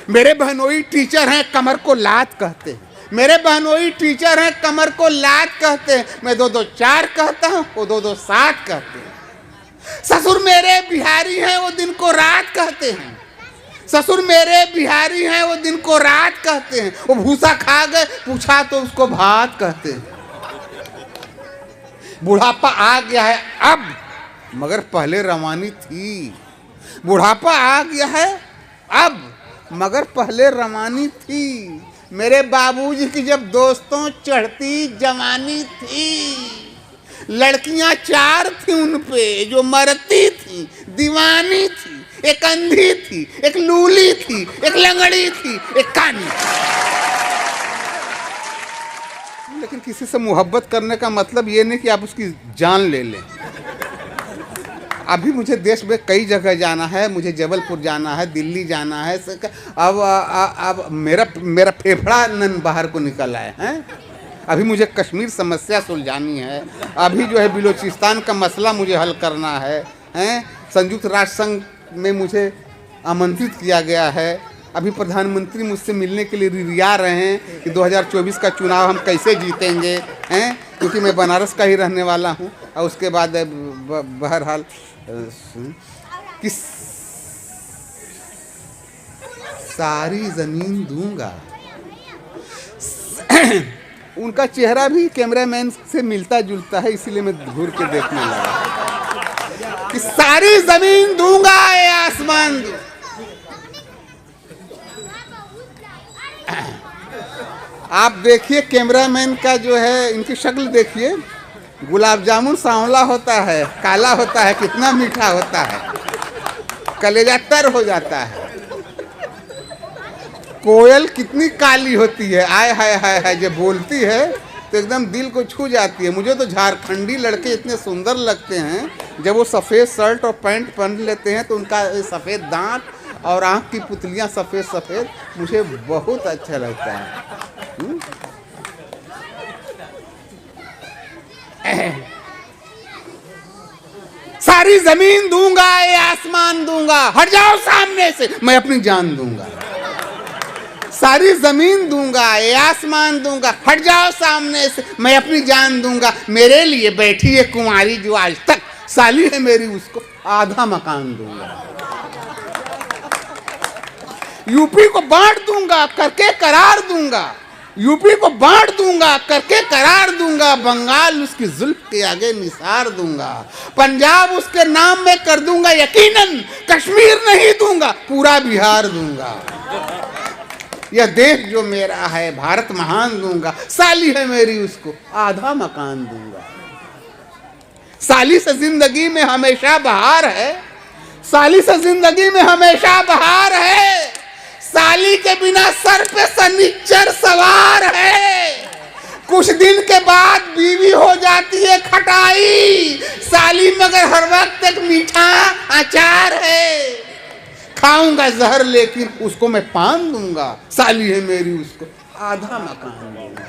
मेरे बहनोई टीचर हैं, कमर को लात कहते हैं। मेरे बहनोई टीचर हैं, कमर को लात कहते हैं। मैं 2-2 4 कहता हूँ, वो 2-2 7 कहते हैं। ससुर मेरे बिहारी हैं, वो दिन को रात कहते हैं। ससुर मेरे बिहारी हैं, वो दिन को रात कहते हैं। वो भूसा खा गए, पूछा तो उसको भात कहते हैं। बुढ़ापा आ गया है अब, मगर पहले रवानी थी। बुढ़ापा आ गया है अब, मगर पहले रवानी थी। मेरे बाबूजी की जब दोस्तों चढ़ती जवानी थी, लड़कियां 4 थी उन पे जो मरती थी, दीवानी थी। एक अंधी थी, एक लूली थी, एक लंगड़ी थी, एक कानी। लेकिन किसी से मोहब्बत करने का मतलब ये नहीं कि आप उसकी जान ले लें। अभी मुझे देश में कई जगह जाना है, मुझे जबलपुर जाना है, दिल्ली जाना है। अब मेरा फेफड़ा नन बाहर को निकल आए हैं। अभी मुझे कश्मीर समस्या सुलझानी है, अभी जो है बिलोचिस्तान का मसला मुझे हल करना है, संयुक्त राष्ट्र संघ में मुझे आमंत्रित किया गया है। अभी प्रधानमंत्री मुझसे मिलने के लिए रिरिया रहे हैं कि 2024 का चुनाव हम कैसे जीतेंगे, क्योंकि मैं बनारस का ही रहने वाला हूँ। और उसके बाद बहरहाल कि सारी ज़मीन दूंगा। उनका चेहरा भी कैमरामैन से मिलता जुलता है, इसीलिए मैं घूर के देखने लगा कि सारी ज़मीन दूंगा ये आसमान दूंगा। आप देखिए कैमरामैन का जो है, इनकी शक्ल देखिए, गुलाब जामुन सांवला होता है, काला होता है, कितना मीठा होता है, कलेजा तर हो जाता है। कोयल कितनी काली होती है, आय हाय हाय हाय, जब बोलती है तो एकदम दिल को छू जाती है। मुझे तो झारखंडी लड़के इतने सुंदर लगते हैं, जब वो सफ़ेद शर्ट और पैंट पहन लेते हैं तो उनका सफ़ेद दांत और आँख की पुतलियाँ सफ़ेद सफ़ेद, मुझे बहुत अच्छा लगता है। सारी जमीन दूंगा, ये आसमान दूंगा, हट जाओ सामने से, मैं अपनी जान दूंगा। सारी जमीन दूंगा, ये आसमान दूंगा, हट जाओ सामने से, मैं अपनी जान दूंगा। मेरे लिए बैठी है कुंवारी जो आज तक साली है मेरी, उसको आधा मकान दूंगा। यूपी को बांट दूंगा, करके करार दूंगा। यूपी को बांट दूंगा, करके करार दूंगा। बंगाल उसकी जुल्फ के आगे निसार दूंगा। पंजाब उसके नाम में कर दूंगा यकीनन। कश्मीर नहीं दूंगा, पूरा बिहार दूंगा। यह देश जो मेरा है, भारत महान दूंगा। साली है मेरी, उसको आधा मकान दूंगा। साली से जिंदगी में हमेशा बहार है, साली से जिंदगी में हमेशा बहार है। साली के बिना सर पे सनीचर सवार है। कुछ दिन के बाद बीवी हो जाती है खटाई, साली मगर हर वक्त एक मीठा अचार है। खाऊंगा जहर लेकिन उसको मैं पान दूंगा। साली है मेरी, उसको आधा मकान दूंगा।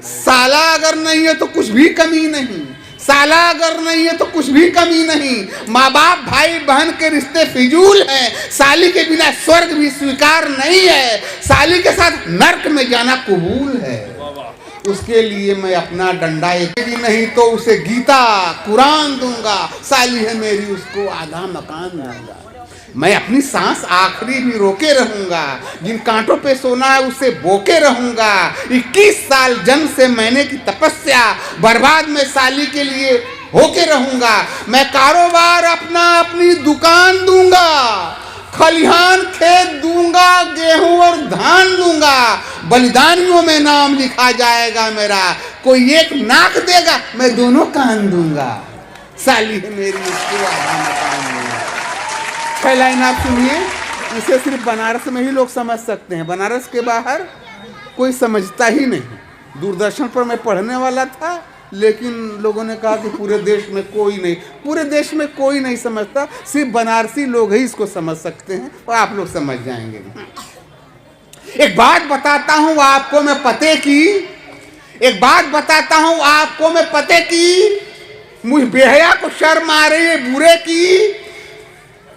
साला अगर नहीं है तो कुछ भी कमी नहीं, साला अगर नहीं है तो कुछ भी कमी नहीं। माँ बाप भाई बहन के रिश्ते फिजूल हैं। साली के बिना स्वर्ग भी स्वीकार नहीं है। साली के साथ नर्क में जाना कबूल है। उसके लिए मैं अपना डंडा एक नहीं तो उसे गीता कुरान दूंगा। साली है मेरी, उसको आधा मकान दूंगा। मैं अपनी सांस आखिरी भी रोके रहूंगा, जिन कांटों पे सोना है उसे बोके रहूंगा। 21 साल जन्म से मैंने की तपस्या, बर्बाद में साली के लिए होके रहूंगा। मैं कारोबार अपना अपनी दुकान दूंगा, खलिहान खेत दूंगा, गेहूं और धान दूंगा। बलिदानियों में नाम लिखा जाएगा मेरा, कोई एक नाक देगा मैं दोनों कान दूंगा। साली है मेरी उसको आधा मकान दूंगा। 6 लाइन आप सुनिए, इसे सिर्फ बनारस में ही लोग समझ सकते हैं, बनारस के बाहर कोई समझता ही नहीं। दूरदर्शन पर मैं पढ़ने वाला था, लेकिन लोगों ने कहा कि पूरे देश में कोई नहीं समझता, सिर्फ बनारसी लोग ही इसको समझ सकते हैं, और आप लोग समझ जाएंगे। एक बात बताता हूं आपको मैं पते की, मुझ बेहया को शर्म आ रही है बुरे की।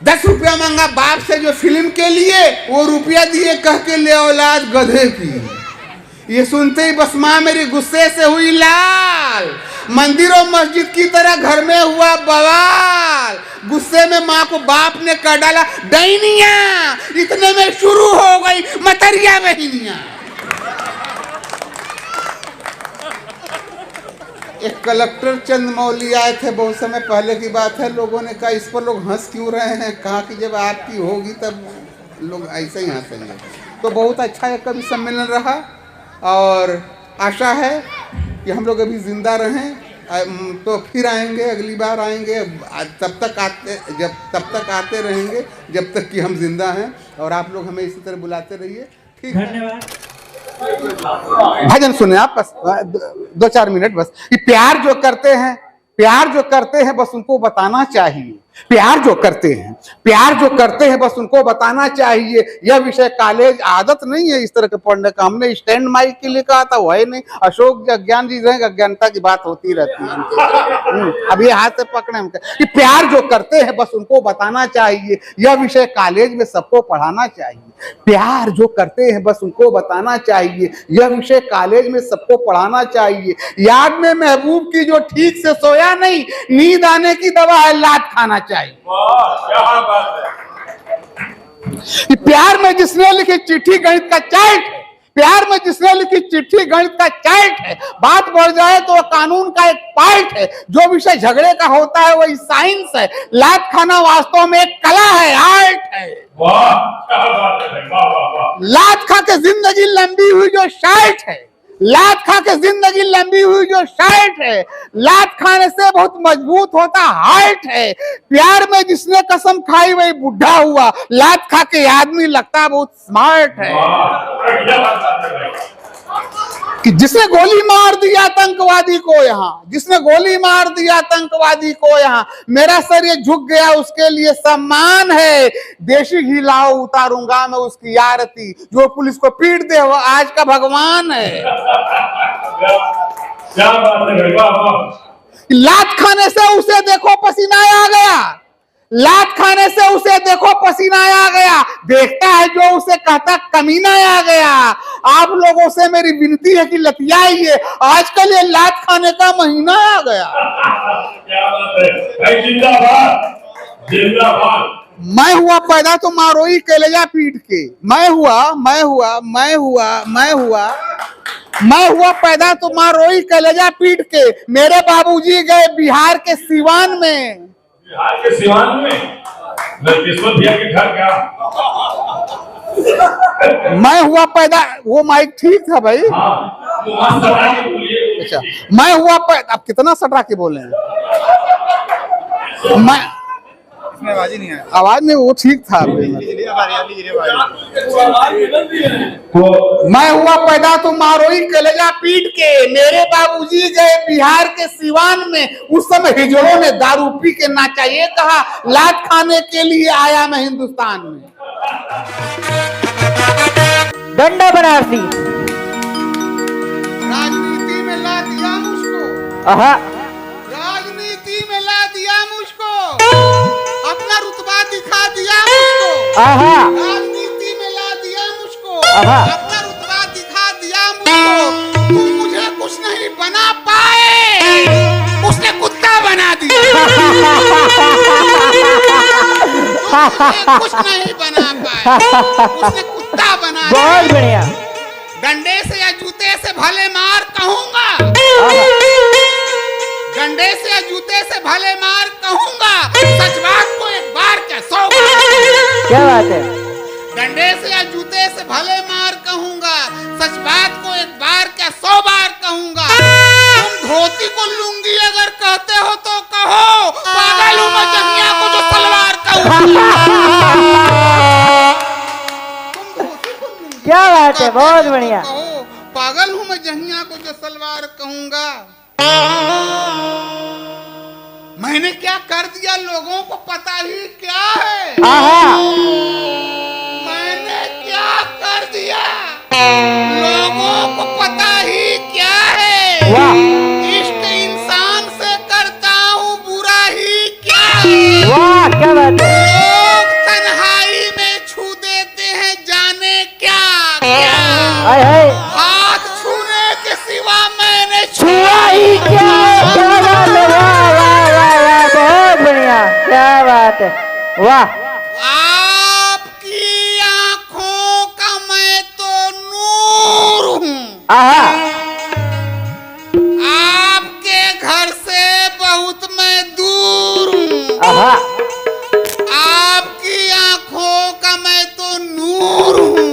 10 रुपया मांगा बाप से जो फिल्म के लिए, वो रुपया दिए कह के ले औलाद गधे की। ये सुनते ही बस माँ मेरी गुस्से से हुई लाल, मंदिर और मस्जिद की तरह घर में हुआ बवाल। गुस्से में माँ को बाप ने कर डाला डैनिया, इतने में शुरू हो गई मतरिया बहनिया। एक कलेक्टर चंद्रमौली आए थे, बहुत समय पहले की बात है। लोगों ने कहा इस पर लोग हंस क्यों रहे हैं? कहा कि जब आपकी होगी तब लोग ऐसे ही हंसेंगे। तो बहुत अच्छा एक कवि सम्मेलन रहा, और आशा है कि हम लोग अभी जिंदा रहें, तो फिर आएंगे, अगली बार आएंगे। तब तक आते रहेंगे जब तक कि हम जिंदा हैं, और आप लोग हमें इसी तरह बुलाते रहिए। ठीक है,
धन्यवाद।
भजन सुने आप बस 2-4 मिनट बस। कि प्यार जो करते हैं बस उनको बताना चाहिए। प्यार जो करते हैं बस उनको बताना चाहिए। यह विषय कॉलेज आदत नहीं है इस तरह के पढ़ने का। हमने स्टैंड माइक के लिए कहा था, वो है नहीं। अशोक अज्ञान जी रहेंगे, अज्ञानता की बात होती रहती है। अब ये हाथ से पकड़े हम कि प्यार जो करते हैं बस उनको बताना चाहिए। यह विषय कॉलेज में सबको पढ़ाना चाहिए। प्यार जो करते हैं बस उनको बताना चाहिए। यह विषय कॉलेज में सबको पढ़ाना चाहिए। याद में महबूब की जो ठीक से सोया नहीं, नींद आने की दवा है लात खाना चाहिए।
क्या बात है।
प्यार में जिसने लिखी चिट्ठी गणित का चार्ट है, प्यार में जिसने लिखी चिट्ठी गणित का चार्ट है। बात बढ़ जाए तो कानून का एक पार्ट है। जो विषय झगड़े का होता है वही साइंस है। लात खाना वास्तव में एक कला है, आर्ट है।
वाह क्या बात है, वाह वाह वाह।
लात खा के जिंदगी लंबी हुई जो शार्ट है, लात खा के जिंदगी लंबी हुई जो शार्ट है। लात खाने से बहुत मजबूत होता हार्ट है। प्यार में जिसने कसम खाई वही बुढ़ा हुआ। लात खा के आदमी लगता बहुत स्मार्ट है।
क्या बात है।
कि जिसने गोली मार दिया आतंकवादी को यहाँ, जिसने गोली मार दिया आतंकवादी को यहाँ, मेरा सर ये झुक गया उसके लिए सम्मान है। देशी घिलाओ उतारूंगा मैं उसकी आरती, जो पुलिस को पीट दे वो आज का भगवान है।
क्या बात है, वाह वाह।
लात खाने से उसे देखो पसीना आ गया, लात खाने से उसे देखो पसीना आ गया। देखता है जो उसे कहता कमीना आ गया। आप लोगों से मेरी विनती है कि लतियाइए, आजकल ये लात खाने का महीना आ गया।
क्या बात है भाई, जिंदाबाद जिंदाबाद।
मैं हुआ पैदा तो मारोई कलेजा पीट के, मैं हुआ पैदा तो मारोई कलेजा पीट के। मेरे बाबूजी गए बिहार के सिवान में,
बिहार के सिवान में किस्मत भैया के घर क्या।
मैं हुआ पैदा, वो माइक ठीक था भाई।
हाँ, तो मस्त बना के बोलिए।
अच्छा, मैं हुआ पैदा, अब कितना सटा के बोले हैं। मैं
इसमें आवाज ही नहीं है।
आवाज में वो ठीक था। मैं हुआ पैदा तो मारोई कलेजा पीट के। मेरे बाबूजी गए बिहार के सिवान में, उस समय हिजड़ों ने दारू पी के नाचा। ये कहा लात खाने के लिए आया मैं हिंदुस्तान में।
डंडा बनारसी।
राजनीति में ला दिया मुझको,
आहा,
राजनीति में ला दिया मुझको, अपना रुतबा दिखा दिया मुझको।
आहा,
राजनीति में ला दिया मुझको,
आहा।
अपना रुतबा दिखा दिया मुझको। तुम मुझे कुछ नहीं बना पाए, उसने कुत्ता बना दिया। तुमसे कुछ नहीं बना पाए, उसने कुत्ता बना
बहुत
दिया।
बढ़िया।
डंडे से या जूते से भले मार कहूंगा, डंडे से या जूते से भले मार कहूंगा, सच बात को एक बार क्या 100 बार कहूंगा।
क्या बात है।
डंडे से या जूते से भले मार कहूंगा, सच बात को एक बार क्या 100 बार कहूंगा। तुम धोती को लुंगी अगर कहते हो तो कहो, पागल हूं मैं जंगिया को जो सलवार कहूंगा। तुम धोती को लुंगी
क्या बात है, बहुत
कहते हो तो
बढ़िया।
कहो, पागल हूं मैं जंगिया को जो सलवार कहूंगा। मैंने क्या कर दिया लोगों को पता ही क्या है।
आहा।
मैंने क्या कर दिया लोगों को पता ही क्या है।
वाह।
इश्क इंसान से करता हूँ बुरा ही क्या है।
वाह क्या बात है।
लोग तन्हाई में छू देते हैं जाने क्या क्या।
हाय हाय।
हाथ छूने के सिवा मैंने
छुआ ही क्या है। क्या बात है। वाह वाह वाह वाह, बहुत बढ़िया। क्या बात है। वाह।
आपकी आंखों का मैं तो नूर हूँ।
आहा।
आपके घर से बहुत मैं दूर हूँ।
आहा।
आपकी आंखों का मैं तो नूर हूँ।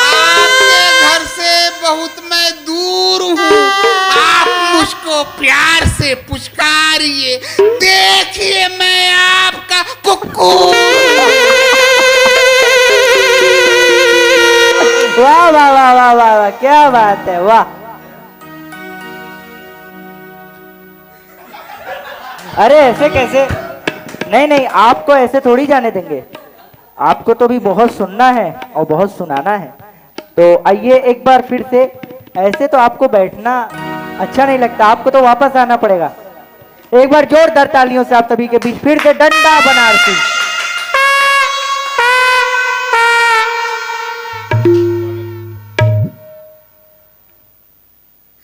आपके घर से बहुत मैं दूर हूँ। आप मुझको प्यार से पुचकारिए, देखिए मैं आपका कुक्कू।
वाह वाह वाह वाह वाह वाह, क्या बात है। वाह। अरे ऐसे कैसे। नहीं नहीं, आपको ऐसे थोड़ी जाने देंगे। आपको तो भी बहुत सुनना है और बहुत सुनाना है। तो आइए एक बार फिर से। ऐसे तो आपको बैठना अच्छा नहीं लगता, आपको तो वापस आना पड़ेगा। एक बार जोरदार तालियों से आप सभी के बीच फिर से डंडा बनारसी।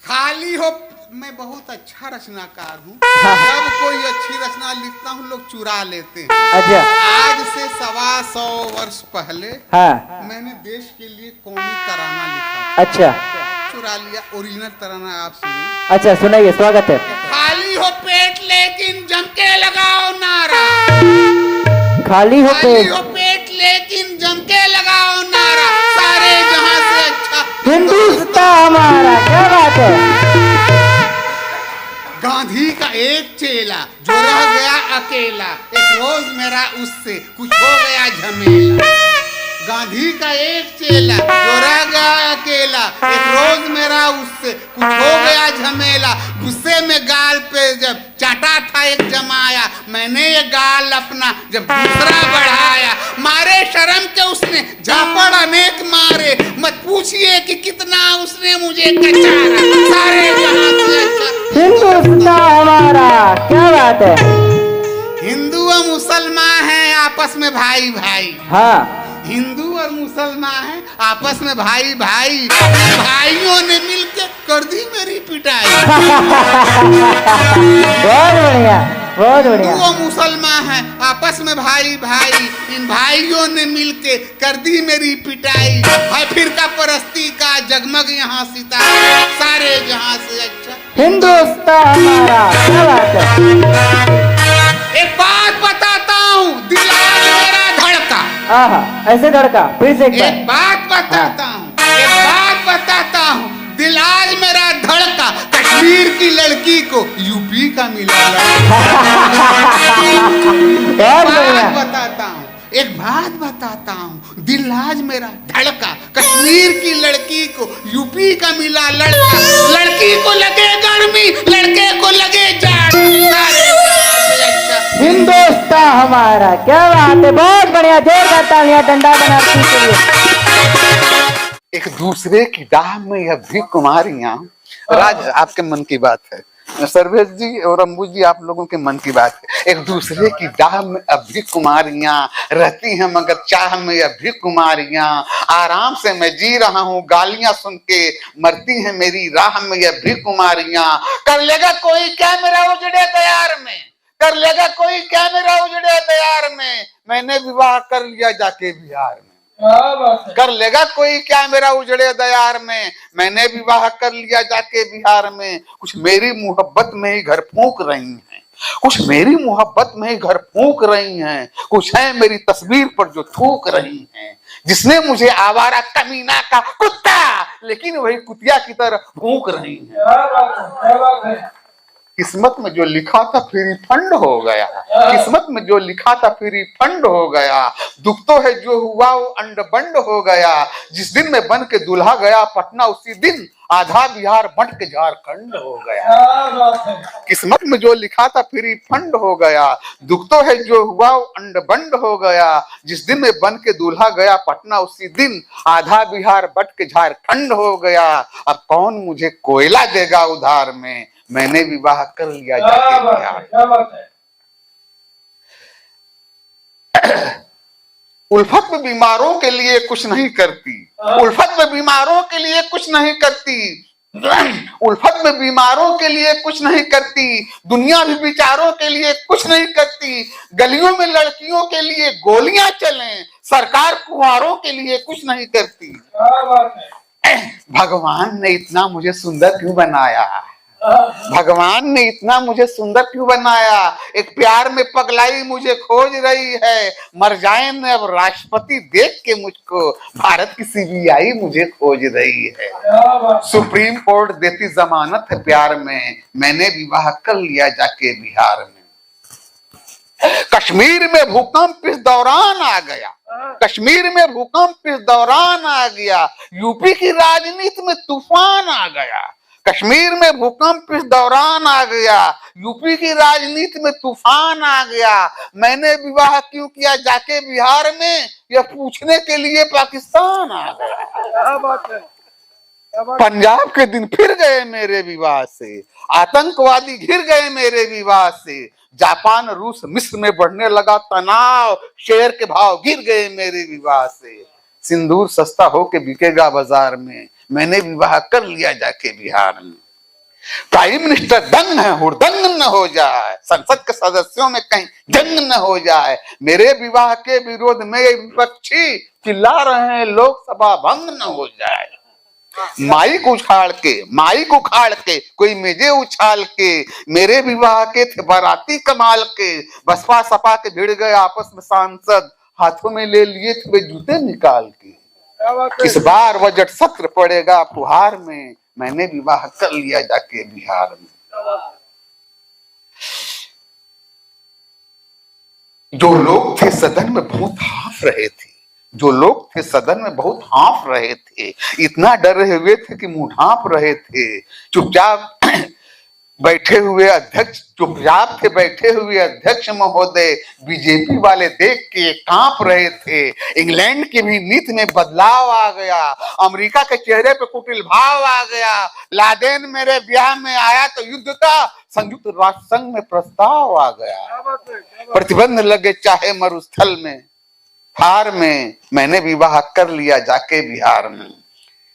खाली हो, मैं बहुत अच्छा रचनाकार हूँ। जब कोई अच्छी रचना लिखता हूँ लोग चुरा लेते हैं।
अच्छा।
आज से 125 वर्ष पहले
हाँ।
मैंने देश के लिए कौमी तराना लिखा,
अच्छा
चुरा लिया। ओरिजिनल तराना आप सुनिए।
अच्छा, सुनाइए, स्वागत है।
खाली हो पेट लेकिन जम के लगाओ नारा।
खाली हो
खाली
पेट।
हो पेट लेकिन जम के लगाओ नारा। सारे जहां से अच्छा
हिंदुस्तान हमारा। क्या बात है।
गांधी का एक चेला जो रह गया अकेला, एक रोज मेरा उससे कुछ हो गया झमेला। गांधी का एक चेला जो रह गया अकेला, एक रोज मेरा उससे कुछ हो गया झमेला। गुस्से में गाल पे जब चाटा था एक जमाया, मैंने ये गाल अपना जब दूसरा बढ़ाया। मारे शर्म के उसने झापड़ अनेक मारे, मत पूछिए कि कितना उसने मुझे कचारा। सारे जहां से
हिंदुस्तान हमारा। क्या बात है।
हिंदू और मुसलमान हैं आपस में भाई भाई।
हाँ।
हिंदू और मुसलमान हैं आपस में भाई भाई। भाइयों ने मिलकर कर दी मेरी पिटाई।
बहुत बढ़िया, बहुत
हिंदू
बढ़िया।
और मुसलमान हैं आपस में भाई भाई। इन भाइयों ने मिलके कर दी मेरी पिटाई। है फिरका परस्ती का जगमग यहाँ सितारा। सारे जहां से अच्छा
हिंदुस्तान हमारा। क्या बात है।
एक बात बताता हूँ, दिल आज मेरा धड़का।
आहा, ऐसे धड़का। फिर से एक
एक
बार।
बात बताता हूँ, एक बात बताता हूँ, दिल आज मेरा धड़का। कश्मीर की लड़की को यूपी का मिला लड़का।
बहुत
बात
बढ़िया।
बताता हूँ, एक बात बताता हूँ, दिल आज मेरा धड़का। कश्मीर की लड़की को यूपी का मिला लड़का। लड़की को लगे गर्मी, लड़के को लगे जाड़। सारे
हिंदुस्तान हमारा। क्या बात है। बहुत बढ़िया, जोरदार तालियां डंडा बनारसी के लिए।
एक दूसरे की डाह में यह भी कुमारियां। राज आपके मन की बात है, सर्वेश जी और अम्बू जी आप लोगों के मन की बात है। एक दूसरे की डाह में अब भी कुमारियां रहती हैं, मगर चाह में अब भी कुमारियां। आराम से मैं जी रहा हूँ, गालियां सुन के मरती हैं मेरी राह में अब भी कुमारियां। कर लेगा कोई क्या मेरा उजड़े दयार में, कर लेगा कोई क्या मेरा उजड़े दयार में, मैंने विवाह कर लिया जाके बिहार में। कर लेगा कोई क्या मेरा उजड़े दयार में, मैंने विवाह कर लिया जाके बिहार में। कुछ मेरी मोहब्बत में ही घर फूंक रही हैं, कुछ मेरी मोहब्बत में ही घर फूंक रही हैं, कुछ है मेरी तस्वीर पर जो थूक रही हैं। जिसने मुझे आवारा कमीना का कुत्ता, लेकिन वही कुतिया की तरह भूंक रही हैं। किस्मत में जो लिखा था फिर फंड हो गया, किस्मत में जो लिखा था फिर फंड हो गया। दुख तो है जो हुआ वो अंड बंड हो गया। जिस दिन मैं बन के दुल्हा गया पटना, उसी दिन आधा बिहार बंट के झारखंड हो गया। किस्मत में जो लिखा था फिर फंड हो गया। दुख तो है जो हुआ वो अंड बंड हो गया। जिस दिन मैं बन के दूल्हा गया पटना, उसी दिन आधा बिहार बंट के झारखंड हो गया। अब कौन मुझे कोयला देगा उधार में, मैंने विवाह कर लिया जाके बिहार। उल्फत में बीमारों के लिए कुछ नहीं करती, उल्फत में बीमारों के लिए कुछ नहीं करती, उल्फत में बीमारों के लिए कुछ नहीं करती। दुनिया भी विचारों के लिए कुछ नहीं करती। गलियों में लड़कियों के लिए गोलियां चलें, सरकार कुंवारों के लिए कुछ नहीं करती। भगवान ने इतना मुझे सुंदर क्यों बनाया, भगवान ने इतना मुझे सुंदर क्यों बनाया। एक प्यार में पगलाई मुझे खोज रही है, मर जाए न अब राष्ट्रपति देख के मुझको, भारत की सीबीआई मुझे खोज रही है। सुप्रीम कोर्ट देती जमानत है प्यार में, मैंने विवाह कर लिया जाके बिहार में। कश्मीर में भूकंप इस दौरान आ गया, कश्मीर में भूकंप इस दौरान आ गया। यूपी की राजनीति में तूफान आ गया, कश्मीर में भूकंप इस दौरान आ गया। यूपी की राजनीति में तूफान आ गया। मैंने विवाह क्यों किया जाके बिहार में, यह पूछने के लिए पाकिस्तान आ गया। पंजाब के दिन फिर गए मेरे विवाह से, आतंकवादी घिर गए मेरे विवाह से। जापान रूस मिस्र में बढ़ने लगा तनाव, शेयर के भाव गिर गए मेरे विवाह से। सिंदूर सस्ता होके बिकेगा बाजार में, मैंने विवाह कर लिया जाके बिहार में। प्राइम मिनिस्टर दंग है, हुड़दंग न हो जाए, संसद के सदस्यों में कहीं जंग न हो जाए। मेरे विवाह के विरोध में विपक्षी चिल्ला रहे हैं, लोकसभा भंग न हो जाए। माइक उखाड़ के कोई मेजे उछाल के, मेरे विवाह के थे बाराती कमाल के। बसपा सपा के भिड़ गए आपस में सांसद, हाथों में ले लिए थे वे जूते निकाल के। इस बार बजट सत्र पड़ेगा फुहार में, मैंने विवाह कर लिया जाके बिहार में। जो लोग थे सदन में बहुत हाँफ रहे थे, जो लोग थे सदन में बहुत हाँफ रहे थे, इतना डरे हुए थे कि मुंह ढांप रहे थे। चुपचाप बैठे हुए अध्यक्ष, चुपचाप थे बैठे हुए अध्यक्ष महोदय, बीजेपी वाले देख के कांप रहे थे। इंग्लैंड की भी नीति में बदलाव आ गया, अमेरिका के चेहरे पे कुटिल भाव आ गया। लादेन मेरे ब्याह में आया तो युद्ध का संयुक्त राष्ट्र संघ में प्रस्ताव आ गया। प्रतिबंध लगे चाहे मरुस्थल में, हार में, मैंने विवाह कर लिया जाके बिहार में।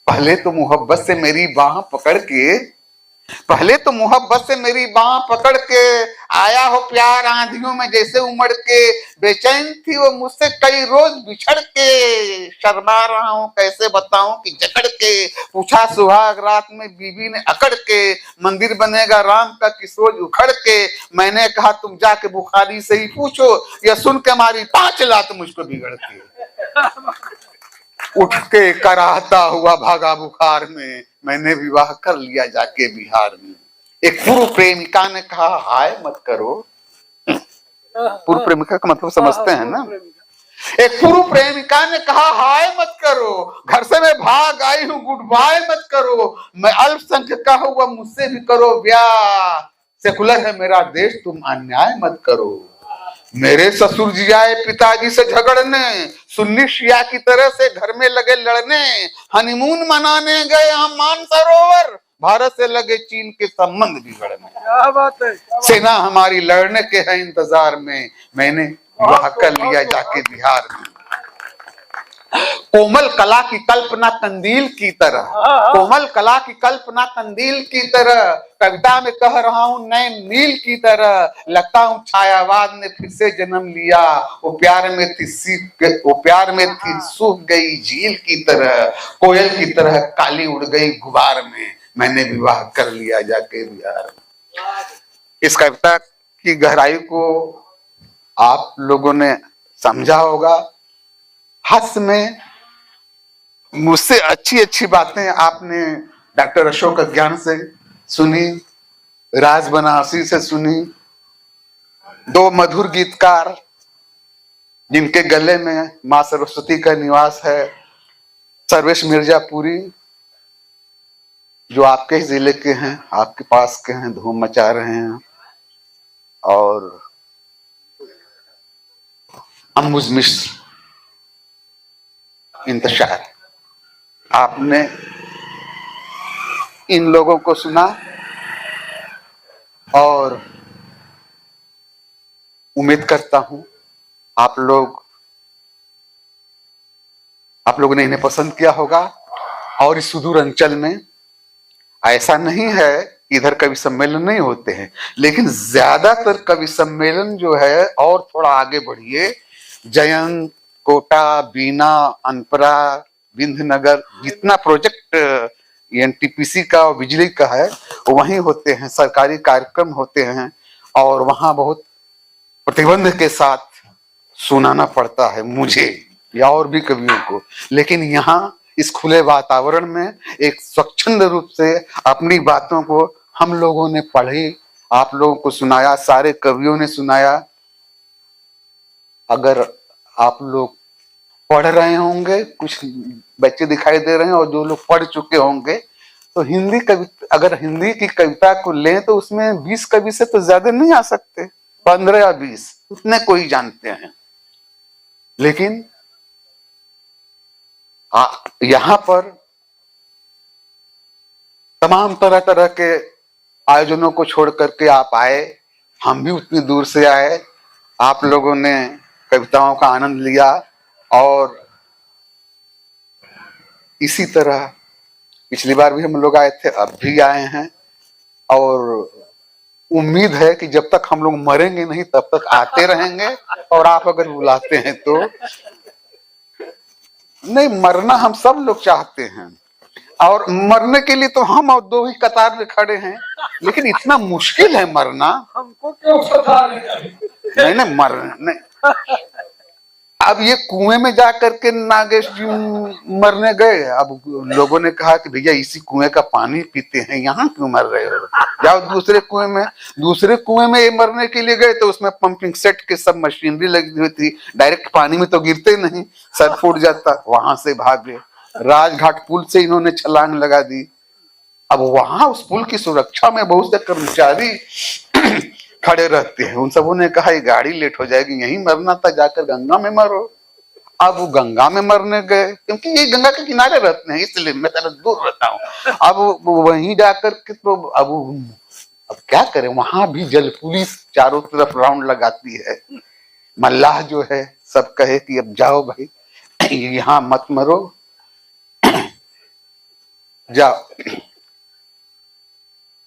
पहले तो मोहब्बत से मेरी बाह पकड़ के, पहले तो मोहब्बत से मेरी बाह पकड़ के आया हो प्यार आंधियों में जैसे उमड़ के। बेचैन थी वो मुझसे कई रोज बिछड़ के, शर्मा रहा हूं कैसे बताऊं कि जकड़ के। पूछा सुहाग रात में बीवी ने अकड़ के, मंदिर बनेगा राम का किसोज उखड़ के। मैंने कहा तुम जाके बुखारी से ही पूछो, यह सुन के हमारी 5 लात मुझको बिगड़ के। उठ के कराहता हुआ भागा बुखार में, मैंने विवाह कर लिया जाके बिहार में। एक पूर्व प्रेमिका ने कहा हाय मत करो, पूर्व प्रेमिका का मतलब समझते हैं ना। एक पूर्व प्रेमिका ने कहा हाय मत करो, घर से मैं भाग आई हूं गुड बाय मत करो। मैं अल्पसंख्यक का हुआ मुझसे भी करो ब्याह, सेकुलर है मेरा देश तुम अन्याय मत करो। मेरे ससुर जी आए पिताजी से झगड़ने, सुन्नी शिया की तरह से घर में लगे लड़ने। हनीमून मनाने गए हम मानसरोवर, भारत से लगे चीन के संबंध बिगड़ने। क्या बात है, सेना हमारी लड़ने के है इंतजार में, मैंने विवाह कर लिया जाके बिहार में। कोमल कला की कल्पना कंदील की तरह, कोमल कला की कल्पना कंदील की तरह, कविता में कह रहा हूं नए नील की तरह, लगता हूं छायावाद ने फिर से जन्म लिया, वो प्यार में थी सूख गई झील की तरह, कोयल की तरह काली उड़ गई गुबार में, मैंने विवाह कर लिया जाके बिहार में। इस कविता की गहराई को आप लोगों ने समझा होगा। हास्य में मुझसे अच्छी अच्छी बातें आपने डॉक्टर अशोक अज्ञान से सुनी, राज बनारसी से सुनी, दो मधुर गीतकार जिनके गले में मां सरस्वती का निवास है, सर्वेश मिर्जापुरी जो आपके ही जिले के हैं, आपके पास के हैं, धूम मचा रहे हैं, और अम्बुज मिश्र इंतशार। आपने इन लोगों को सुना और उम्मीद करता हूं आप लोगों ने इन्हें पसंद किया होगा। और इस सुदूर अंचल में ऐसा नहीं है इधर कवि सम्मेलन नहीं होते हैं, लेकिन ज्यादातर कवि सम्मेलन जो है, और थोड़ा आगे बढ़िए, जयंत, कोटा, बीना, अनपरा, विंध्यनगर, जितना प्रोजेक्ट एनटीपीसी का और बिजली का है वहीं होते हैं, सरकारी कार्यक्रम होते हैं, और वहां बहुत प्रतिबंध के साथ सुनाना पड़ता है मुझे या और भी कवियों को। लेकिन यहाँ इस खुले वातावरण में एक स्वच्छंद रूप से अपनी बातों को हम लोगों ने पढ़ी, आप लोगों को सुनाया, सारे कवियों ने सुनाया। अगर आप लोग पढ़ रहे होंगे, कुछ बच्चे दिखाई दे रहे हैं, और जो लोग पढ़ चुके होंगे, तो हिंदी कविता, अगर हिंदी की कविता को लें तो उसमें 20 कवि से तो ज्यादा नहीं आ सकते, 15 या 20 उतने कोई जानते हैं। लेकिन यहां पर तमाम तरह तरह के आयोजनों को छोड़ करके आप आए, हम भी उतनी दूर से आए, आप लोगों ने कविताओं का आनंद लिया, और इसी तरह पिछली बार भी हम लोग आए थे, अब भी आए हैं, और उम्मीद है कि जब तक हम लोग मरेंगे नहीं तब तक आते रहेंगे। और आप अगर बुलाते हैं तो, नहीं मरना हम सब लोग चाहते हैं, और मरने के लिए तो हम और दो ही कतार में खड़े हैं, लेकिन इतना मुश्किल है मरना,
हमको क्यों पता नहीं।
नहीं मरने। अब ये कुएं में जा करके नागेश जी मरने गए, अब लोगों ने कहा कि भैया इसी कुएं का पानी पीते हैं, यहाँ क्यों मर रहे हो, जाओ दूसरे कुएं में ये मरने के लिए गए, तो उसमें पंपिंग सेट के सब मशीनरी लगी हुई थी, डायरेक्ट पानी में तो गिरते नहीं, सर फूट जाता, वहां से भागे। राजघाट पुल से इन्होंने छलांग लगा दी। अब वहां उस पुल की सुरक्षा में बहुत से कर्मचारी खड़े रहते हैं, उन सबों ने कहा ये गाड़ी लेट हो जाएगी, यहीं मरना था, जाकर गंगा में मरो। अब वो गंगा में मरने गए, क्योंकि ये गंगा के किनारे रहते हैं, इसलिए मैं थोड़ा दूर रहता हूँ। अब वहीं जाकर के तो अब क्या करें, वहां भी जल पुलिस चारों तरफ राउंड लगाती है। मल्लाह जो है सब कहे कि अब जाओ भाई, यहाँ मत मरो, जाओ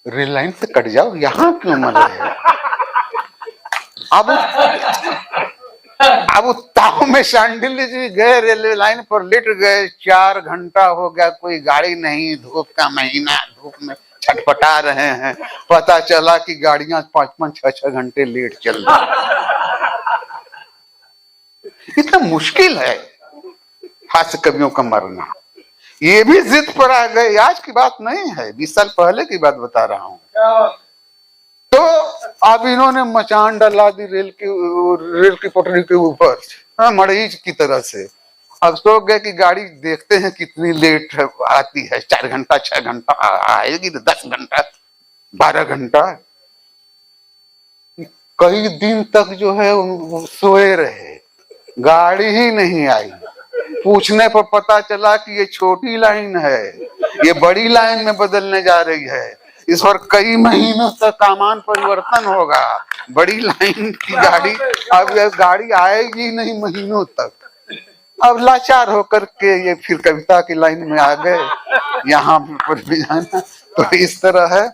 रेल लाइन से कट जाओ, यहाँ क्यों मर रहे हो। अब ताव में शांडिल्य जी गए, रेलवे लाइन पर लेट गए, 4 घंटा हो गया, कोई गाड़ी नहीं, धूप का महीना, धूप में छटपटा रहे हैं, पता चला कि गाड़ियां 5-5, 6-6 घंटे लेट चल रही। इतना मुश्किल है हास्य कवियों का मरना। ये भी जिद पर आ गए, आज की बात नहीं है, 20 साल पहले की बात बता रहा हूं। तो अब इन्होंने मचान डला दी रेल की पटरी के ऊपर, मरीज की तरह से। अब सोच गए कि गाड़ी देखते हैं कितनी लेट आती है, 4 घंटा 6 घंटा आएगी, तो 10 घंटा 12 घंटा, कई दिन तक जो है सोए रहे, गाड़ी ही नहीं आई। पूछने पर पता चला कि ये छोटी लाइन है, ये बड़ी लाइन में बदलने जा रही है, इस पर कई महीनों तक सामान परिवर्तन होगा, बड़ी लाइन की गाड़ी, अब ये गाड़ी आएगी नहीं महीनों तक। अब लाचार होकर के ये फिर कविता की लाइन में आ गए, यहाँ पर भी जाना। तो इस तरह है,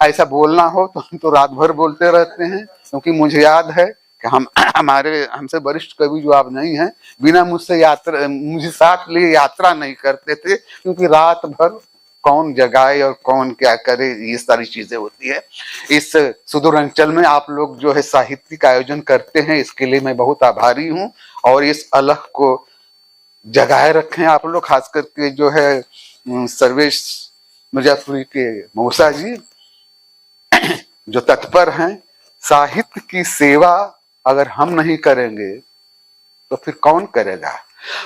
ऐसा बोलना हो तो हम तो रात भर बोलते रहते हैं, क्योंकि मुझे याद है कि हमसे वरिष्ठ कवि जो आप नहीं हैं, बिना मुझे साथ लिए यात्रा नहीं करते थे, क्योंकि रात भर कौन जगाए और कौन क्या करे, ये सारी चीजें होती है। इस सुदूर अंचल में आप लोग जो है साहित्यिक आयोजन करते हैं, इसके लिए मैं बहुत आभारी हूँ। और इस अलख को जगाए रखें आप लोग, खास करके जो है सर्वेश मिर्जापुरी के मौसा जी जो तत्पर हैं। साहित्य की सेवा अगर हम नहीं करेंगे तो फिर कौन करेगा।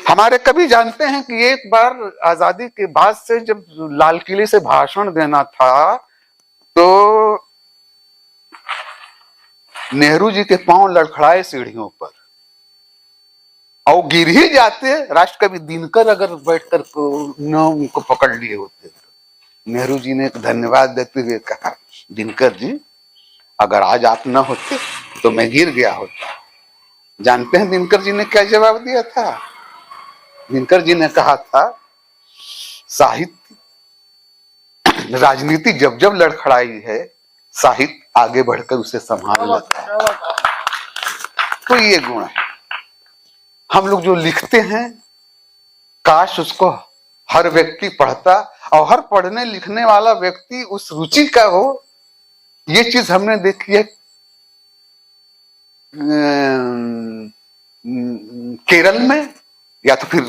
हमारे कवि जानते हैं कि एक बार आजादी के बाद से जब लाल किले से भाषण देना था, तो नेहरू जी के पांव लड़खड़ाए सीढ़ियों पर और गिर ही जाते। राष्ट्र कवि दिनकर अगर बैठकर उनको पकड़ लिए होते, नेहरू जी ने धन्यवाद देते हुए कहा, दिनकर जी अगर आज आप न होते तो मैं गिर गया होता। जानते हैं दिनकर जी ने क्या जवाब दिया था? दिनकर जी ने कहा था, साहित्य राजनीति जब जब लड़खड़ाई है, साहित्य आगे बढ़कर उसे संभाल लेता है। तो ये गुण है। हम लोग जो लिखते हैं, काश उसको हर व्यक्ति पढ़ता और हर पढ़ने लिखने वाला व्यक्ति उस रुचि का हो। ये चीज हमने देखी है केरल में या तो फिर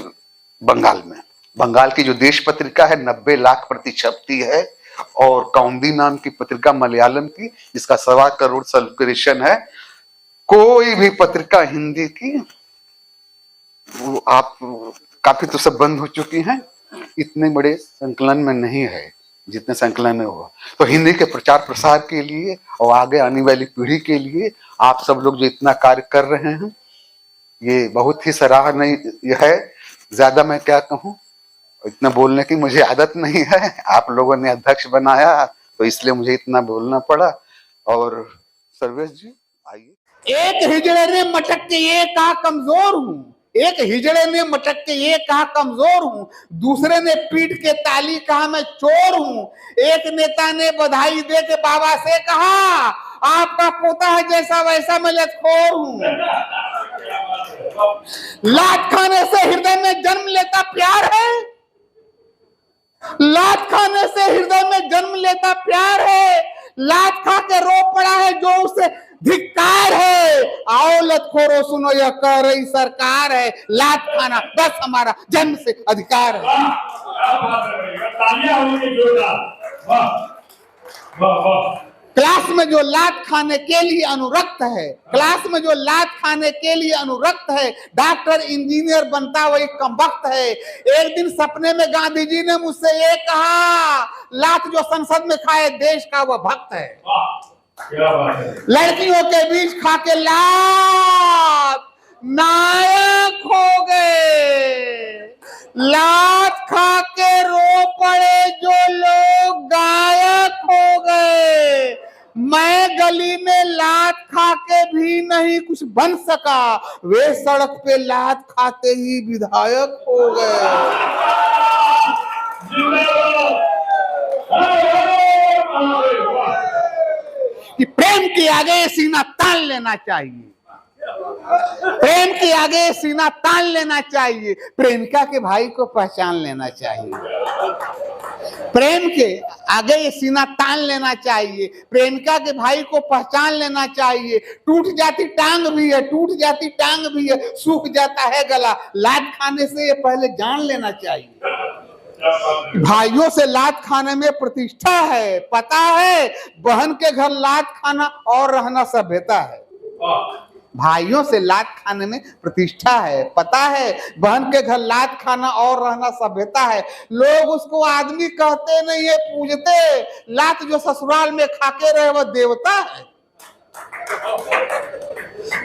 बंगाल में। बंगाल की जो देश पत्रिका है 90 लाख प्रति छपती है, और कौंदी नाम की पत्रिका मलयालम की, जिसका 1.25 करोड़ सर्कुलेशन है। कोई भी पत्रिका हिंदी की, वो आप काफी तो सब बंद हो चुकी हैं, इतने बड़े संकलन में नहीं है जितने संकलन में हुआ। तो हिंदी के प्रचार प्रसार के लिए और आगे आने वाली पीढ़ी के लिए आप सब लोग जो इतना कार्य कर रहे हैं, ये बहुत ही सराहनीय है। ज्यादा मैं क्या कहूँ, इतना बोलने की मुझे आदत नहीं है। आप लोगों ने अध्यक्ष बनाया तो इसलिए मुझे इतना बोलना पड़ा। और सर्वेश जी आइए।
एक हिजड़े ने मटक के ये कहा कमजोर हूं, एक हिजड़े ने मटक के ये कहा कमजोर हूं, दूसरे ने पीट के ताली कहा मैं चोर हूं, एक नेता ने बधाई दे के बाबा से कहा आपका पोता है जैसा वैसा मैं लतखोर हूं। लात खाने से हृदय में जन्म लेता प्यार है, लात खाने से हृदय में जन्म लेता प्यार है, लात खा के रो पड़ा है जो उसे धिक्कार है। आओ लतखोरो सुनो यह कह रही सरकार है, लात खाना बस हमारा जन्म से अधिकार है। क्लास में जो लात खाने के लिए अनुरक्त है, क्लास में जो लात खाने के लिए अनुरक्त है, डॉक्टर इंजीनियर बनता वही कमबख्त है। एक दिन सपने में गांधी जी ने मुझसे ये कहा, लात जो संसद में खाए देश का वह भक्त है। लड़कियों के बीच खा के लात नायक हो गए, लात खा के रो पड़े जो लोग गायक हो गए। मैं गली में लात खा के भी नहीं कुछ बन सका, वे सड़क पे लात खाते ही विधायक हो गए। कि प्रेम के आगे सीना तान लेना चाहिए, प्रेम के आगे सीना तान लेना चाहिए, प्रेमिका के भाई को पहचान लेना चाहिए, प्रेम के आगे ये सीना तान लेना चाहिए, प्रेमिका के भाई को पहचान लेना चाहिए। टूट जाती टांग भी है, टूट जाती टांग भी है, सूख जाता है गला, लात खाने से ये पहले जान लेना चाहिए। भाइयों से लात खाने में प्रतिष्ठा है, पता है बहन के घर लात खाना और रहना सभ्यता है। भाइयों से लात खाने में प्रतिष्ठा है, पता है बहन के घर लात खाना और रहना सभ्यता है। लोग उसको आदमी कहते नहीं है, पूजते। लात जो ससुराल में खाके रहे वह देवता है।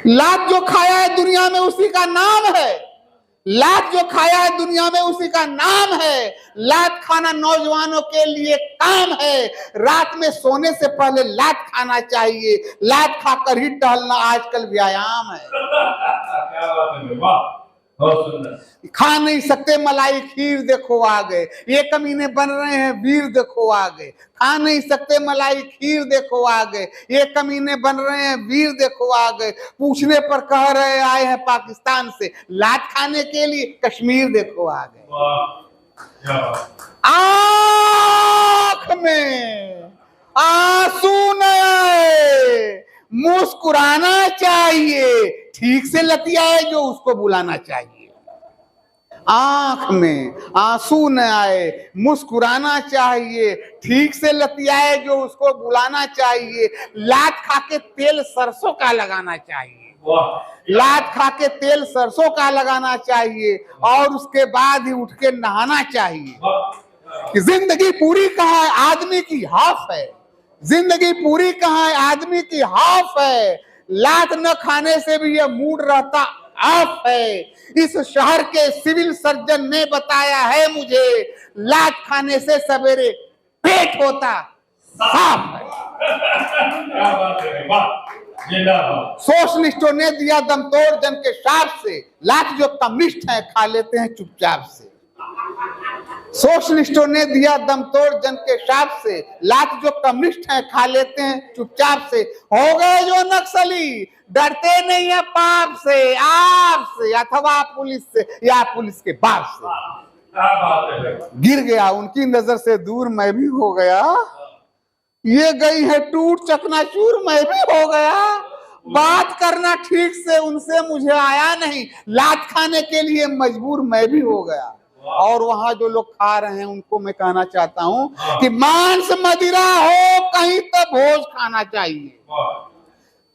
लात जो खाया है दुनिया में उसी का नाम है, लात जो खाया है दुनिया में उसी का नाम है। लात खाना नौजवानों के लिए काम है, रात में सोने से पहले लात खाना चाहिए, लात खाकर ही टहलना आजकल व्यायाम है।
बहुत सुंदर।
खा नहीं सकते मलाई खीर, देखो आ गए। ये कमीने बन रहे हैं वीर, देखो आ गए। खा नहीं सकते मलाई खीर, देखो आ गए। ये कमीने बन रहे हैं वीर, देखो आ गए। पूछने पर कह रहे आए हैं पाकिस्तान से, लात खाने के लिए कश्मीर, देखो आ गए।
वाह क्या बात।
आंख में आंसू न आए, मुस्कुराना चाहिए। ठीक से लतियाए जो उसको बुलाना चाहिए। आंख में आंसू न आए, मुस्कुराना चाहिए। ठीक से लतियाए जो उसको बुलाना चाहिए। लात खा के तेल सरसों का लगाना चाहिए।
वाह
लात खा के तेल सरसों का लगाना चाहिए और उसके बाद ही उठ के नहाना चाहिए। कि जिंदगी पूरी कहाँ है, आदमी की हाफ है। जिंदगी पूरी कहाँ है, आदमी की हाफ है। लात न खाने से भी ये मूड रहता ऑफ है। इस शहर के सिविल सर्जन ने बताया है मुझे, लात खाने से सवेरे पेट होता साफ है।
क्या बात है, वाह जिंदाबाद।
सोशलिस्टों ने दिया दमतोड़ जन के शाप से, लात जो कम्युनिस्ट है खा लेते हैं चुपचाप से। सोशलिस्टों ने दिया दमतोड़ जन के शाप से, लात जो कम्युनिस्ट है खा लेते हैं चुपचाप से। हो गए जो नक्सली, डरते नहीं है पाप से, आप से अथवा पुलिस से या पुलिस के बाप से।
क्या बात है।
गिर गया उनकी नजर से दूर, मैं भी हो गया। ये गई है टूट चकनाचूर, मैं भी हो गया। बात करना ठीक से उनसे मुझे आया नहीं, लात खाने के लिए मजबूर मैं भी हो गया। और वहां जो लोग खा रहे हैं उनको मैं कहना चाहता हूं कि मांस मदिरा हो कहीं तो भोज खाना चाहिए।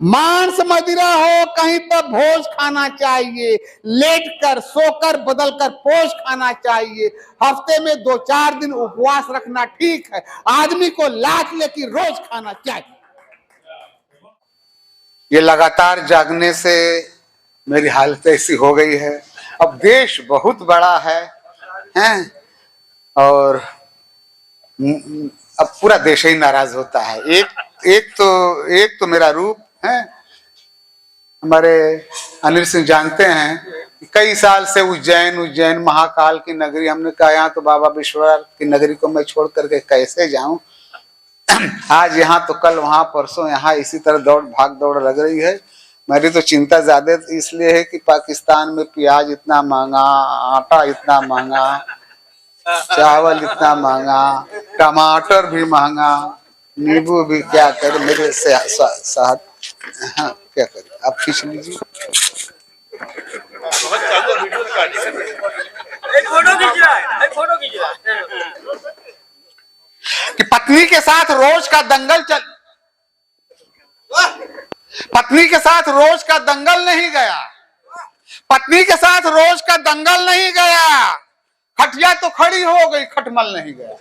मांस मदिरा हो कहीं तो भोज खाना चाहिए। लेट कर सोकर बदल कर पोज खाना चाहिए। हफ्ते में 2-4 दिन उपवास रखना ठीक है, आदमी को लात लेकर रोज खाना चाहिए। ये लगातार जागने से मेरी हालत ऐसी हो गई है। अब देश बहुत बड़ा है और अब पूरा देश ही नाराज होता है। एक तो मेरा रूप है। हमारे अनिल सिंह जानते हैं, कई साल से उज्जैन महाकाल की नगरी, हमने कहा यहाँ तो बाबा विश्वनाथ की नगरी को मैं छोड़ करके कैसे जाऊं। आज यहाँ तो कल वहां, परसों यहाँ, इसी तरह भाग दौड़ लग रही है। मेरी तो चिंता ज्यादा इसलिए है कि पाकिस्तान में प्याज इतना महंगा, आटा इतना महंगा, चावल इतना महंगा, टमाटर भी महंगा, नींबू भी, क्या करे मेरे से साथ। हाँ क्या करे, आप खींच लीजिए। कि पत्नी के साथ रोज का दंगल पत्नी के साथ रोज का दंगल नहीं गया। पत्नी के साथ रोज का दंगल नहीं गया। खटिया तो खड़ी हो गई, खटमल नहीं गया।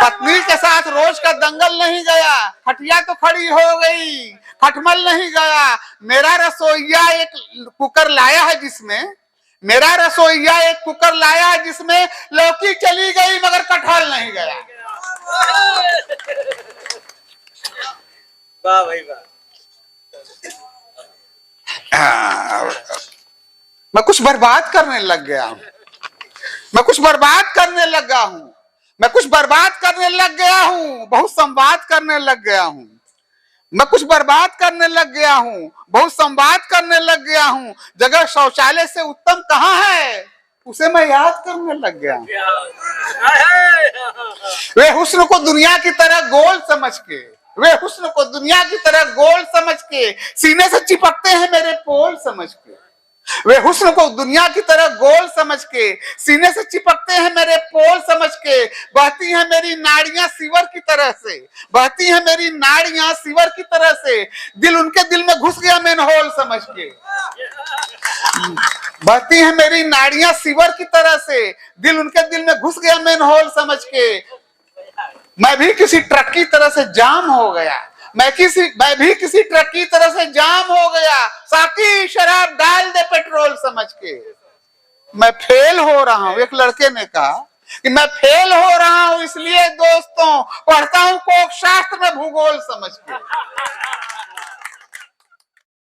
पत्नी के साथ रोज का दंगल नहीं गया। खटिया तो खड़ी हो गई, खटमल नहीं गया। मेरा रसोइया एक कुकर लाया है जिसमें लौकी चली गई मगर कटहल नहीं गया।
वाह भाई वाह।
मैं कुछ बर्बाद करने लग गया हूं। बहुत संवाद करने लग गया हूं। जगह शौचालय से उत्तम कहाँ है, उसे मैं याद करने लग गया हूं। वे हुस्न को दुनिया की तरह गोल समझ के सीने से चिपकते हैं मेरे पोल समझ के। वे हुस्न को दुनिया की तरह गोल समझ के सीने से चिपकते हैं मेरे पोल समझ के। बहती हैं मेरी नाड़ियां सीवर की तरह से, दिल उनके दिल में घुस गया मैनहोल समझ के। बहती हैं मेरी नाड़ियां सीवर की तरह से, दिल उनके दिल में घुस गया मैनहोल समझ के। मैं भी किसी ट्रक की तरह से जाम हो गया। साकी शराब डाल दे पेट्रोल समझ के। मैं फेल हो रहा हूं, एक लड़के ने कहा कि मैं फेल हो रहा हूं, इसलिए दोस्तों पढ़ता हूं कोक शास्त्र में भूगोल समझ के।